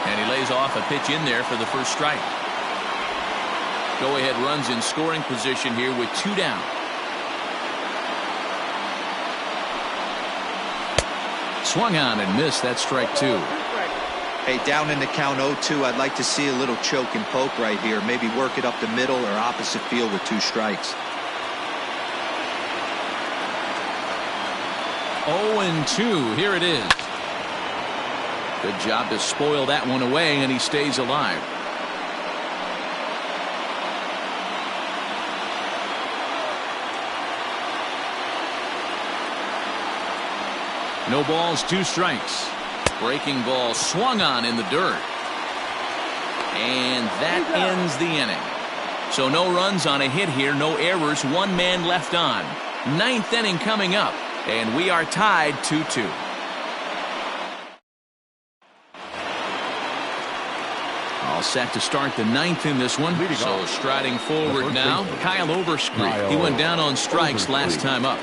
And he lays off a pitch in there for the first strike. Go ahead runs in scoring position here with 2 down. Swung on and missed. That's strike 2. Hey, down in the count 0-2, I'd like to see a little choke and poke right here. Maybe work it up the middle or opposite field with 2 strikes. 0-2. Here it is. Good job to spoil that one away, and he stays alive. No balls, 2 strikes. Breaking ball swung on in the dirt. And that ends the inning. So no runs on a hit here, no errors, one man left on. Ninth inning coming up, and we are tied 2-2. All set to start the ninth in this one. So striding forward now, Kyle Overstreet. He went down on strikes last time up.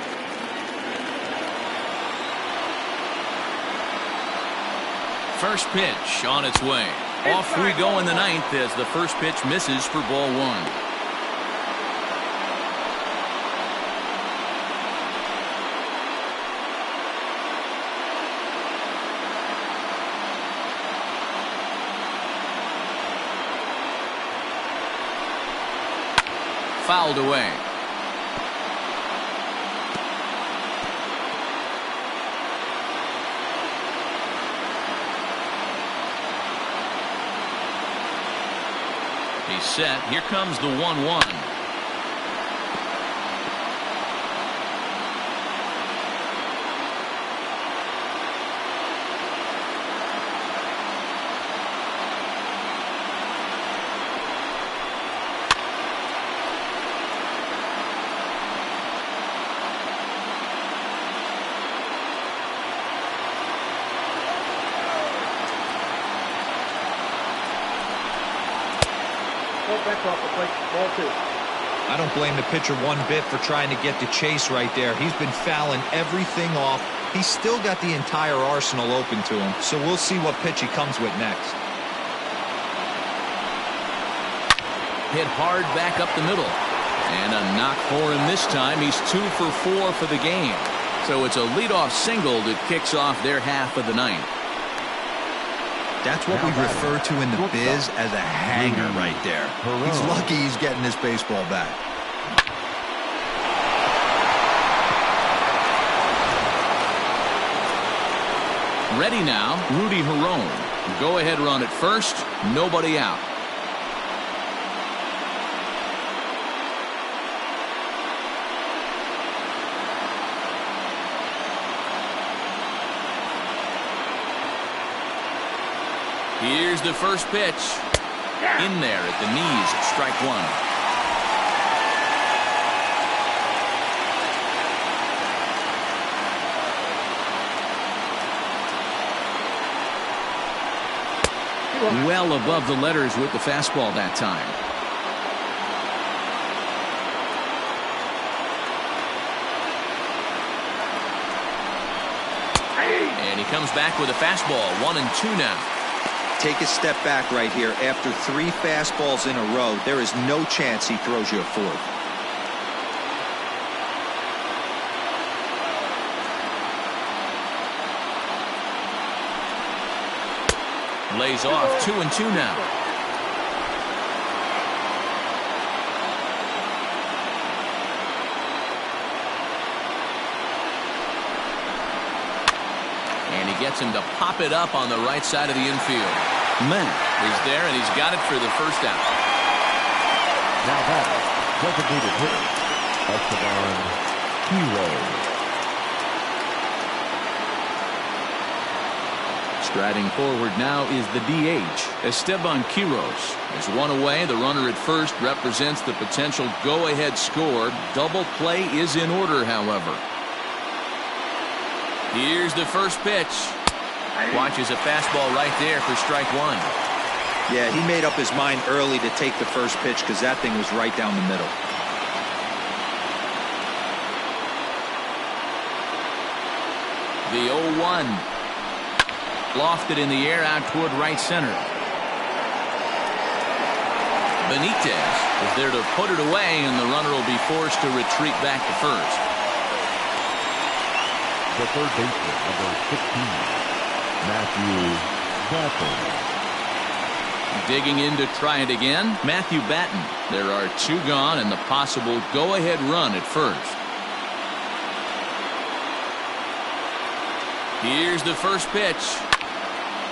First pitch on its way. Off we go in the ninth as the first pitch misses for ball one. Fouled away. He's set. Here comes the 1-1. I don't blame the pitcher one bit for trying to get the chase right there. He's been fouling everything off. He's still got the entire arsenal open to him, so we'll see what pitch he comes with next. Hit hard back up the middle. And a knock for him this time. He's 2 for 4 for the game. So it's a leadoff single that kicks off their half of the ninth. That's what we refer to in the biz as a hanger right there. He's lucky he's getting this baseball back. Ready now, Rudy Herone. Go ahead run at first, nobody out. Here's the first pitch. In there at the knees, strike one. Well above the letters with the fastball that time. And he comes back with a fastball. 1-2 now. Take a step back right here. After 3 fastballs in a row, there is no chance he throws you a fourth. Lays off. 2-2 now. And he gets him to pop it up on the right side of the infield. Matt is there, and he's got it for the first out. Now that designated hitter, Esteban Quiroz. Striding forward now is the DH, Esteban Quiroz. There's one away. The runner at first represents the potential go-ahead score. Double play is in order, however. Here's the first pitch. Watches a fastball right there for strike one. Yeah, he made up his mind early to take the first pitch because that thing was right down the middle. The 0-1. Lofted in the air out toward right center. Benitez is there to put it away, and the runner will be forced to retreat back to first. The third baseman, number 16, Matthew Batten. Digging in to try it again, Matthew Batten. There are 2 gone and the possible go-ahead run at first. Here's the first pitch.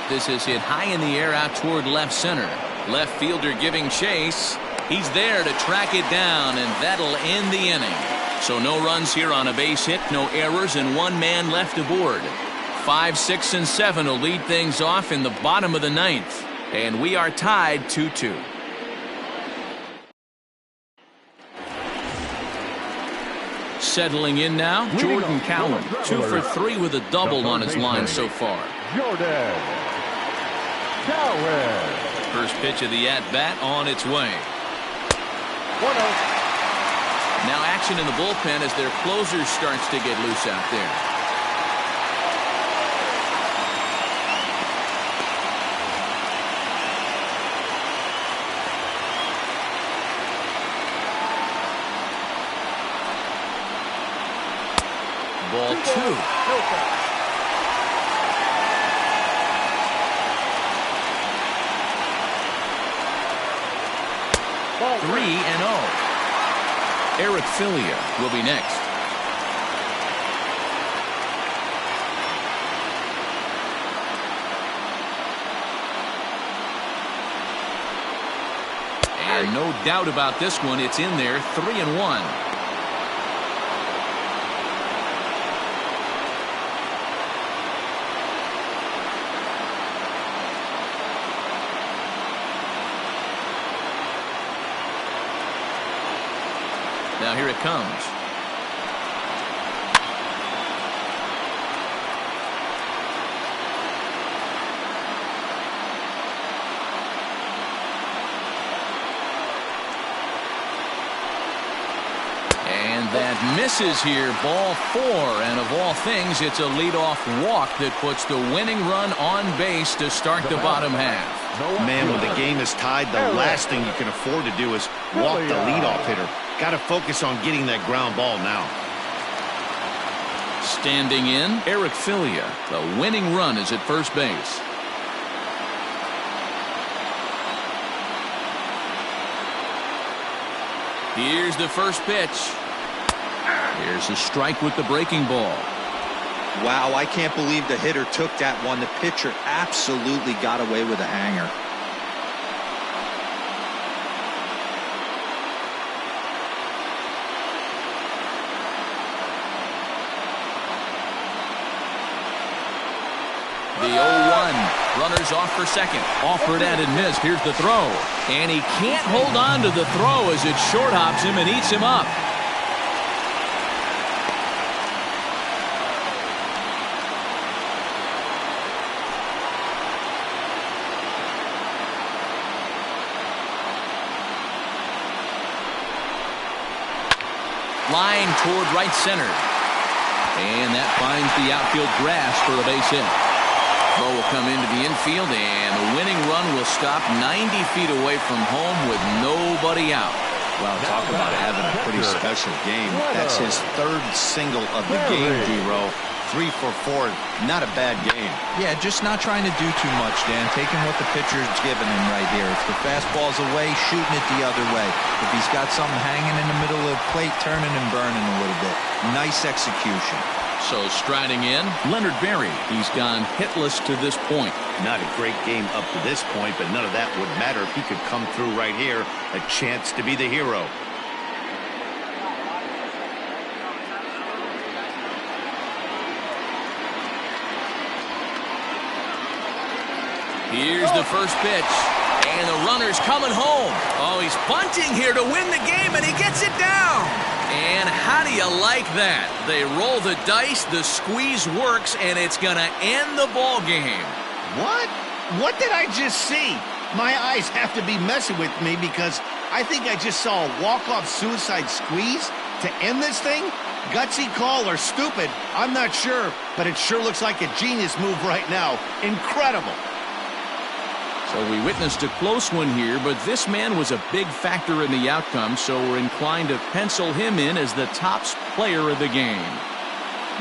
This is hit high in the air out toward left center. Left fielder giving chase. He's there to track it down, and that'll end the inning. So no runs here on a base hit, no errors, and 1 man left aboard. 5, 6, and 7 will lead things off in the bottom of the ninth. And we are tied 2-2. Settling in now, Jordan Callum, 2 for 3 with a double on his line so far. Jordan Callum. First pitch of the at-bat on its way. 1-0. Now action in the bullpen as their closer starts to get loose out there. Ball 2. 3-0. Eric Filia will be next. And no doubt about this one, it's in there, 3-1. Now here it comes. And that misses here, ball 4. And of all things, it's a leadoff walk that puts the winning run on base to start the bottom half. Man, when the game is tied, the last thing you can afford to do is walk the leadoff hitter. Got to focus on getting that ground ball now. Standing in, Eric Filia. The winning run is at first base. Here's the first pitch. Here's a strike with the breaking ball. Wow, I can't believe the hitter took that one. The pitcher absolutely got away with a hanger. The 0-1. Runners off for second. Offered and missed. Here's the throw. And he can't hold on to the throw as it short hops him and eats him up. Line toward right center. And that finds the outfield grass for a base hit. Throw will come into the infield, and the winning run will stop 90 feet away from home with nobody out. Well, talk about having a pretty special game. That's his third single of the game, D-Row. 3 for 4, not a bad game. Yeah, just not trying to do too much, Dan. Taking what the pitcher's giving him right here. If the fastball's away, shooting it the other way. If he's got something hanging in the middle of the plate, turning and burning a little bit. Nice execution. So striding in, Leonard Berry. He's gone hitless to this point. Not a great game up to this point, but none of that would matter if he could come through right here. A chance to be the hero. Here's the first pitch. And the runner's coming home. Oh, he's bunting here to win the game, and he gets it down. And how do you like that? They roll the dice, the squeeze works, and it's going to end the ball game. What? What did I just see? My eyes have to be messing with me because I think I just saw a walk-off suicide squeeze to end this thing. Gutsy call or stupid, I'm not sure, but it sure looks like a genius move right now. Incredible. So we witnessed a close one here, but this man was a big factor in the outcome, so we're inclined to pencil him in as the top player of the game.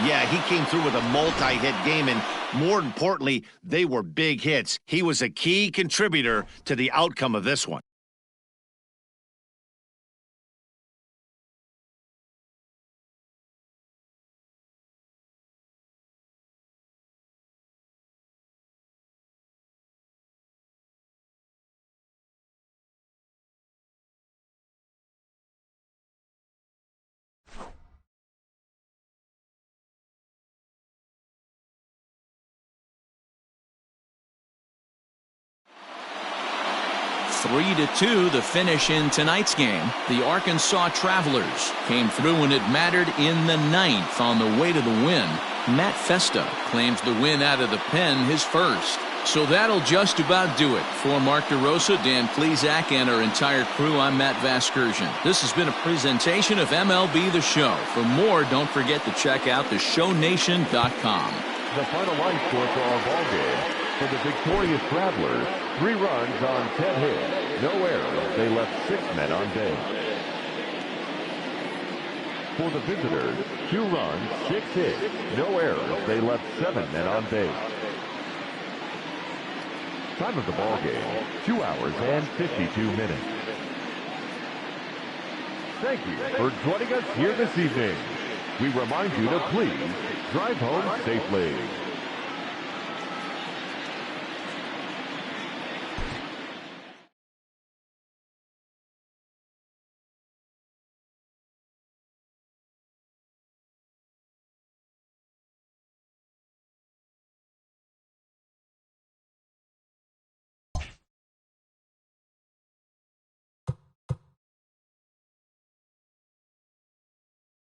Yeah, he came through with a multi-hit game, and more importantly, they were big hits. He was a key contributor to the outcome of this one. 3-2 the finish in tonight's game. The Arkansas Travlers came through when it mattered in the 9th on the way to the win. Matt Festa claims the win out of the pen, his first. So that'll just about do it. For Mark DeRosa, Dan Plesac, and our entire crew, I'm Matt Vasgersian. This has been a presentation of MLB The Show. For more, don't forget to check out theshownation.com. The final line score for our ball game. For the victorious Travlers, 3 runs on 10 hits, no errors. They left 6 men on base. For the visitors, 2 runs, 6 hits, no errors. They left 7 men on base. Time of the ball game, 2 hours and 52 minutes. Thank you for joining us here this evening. We remind you to please drive home safely.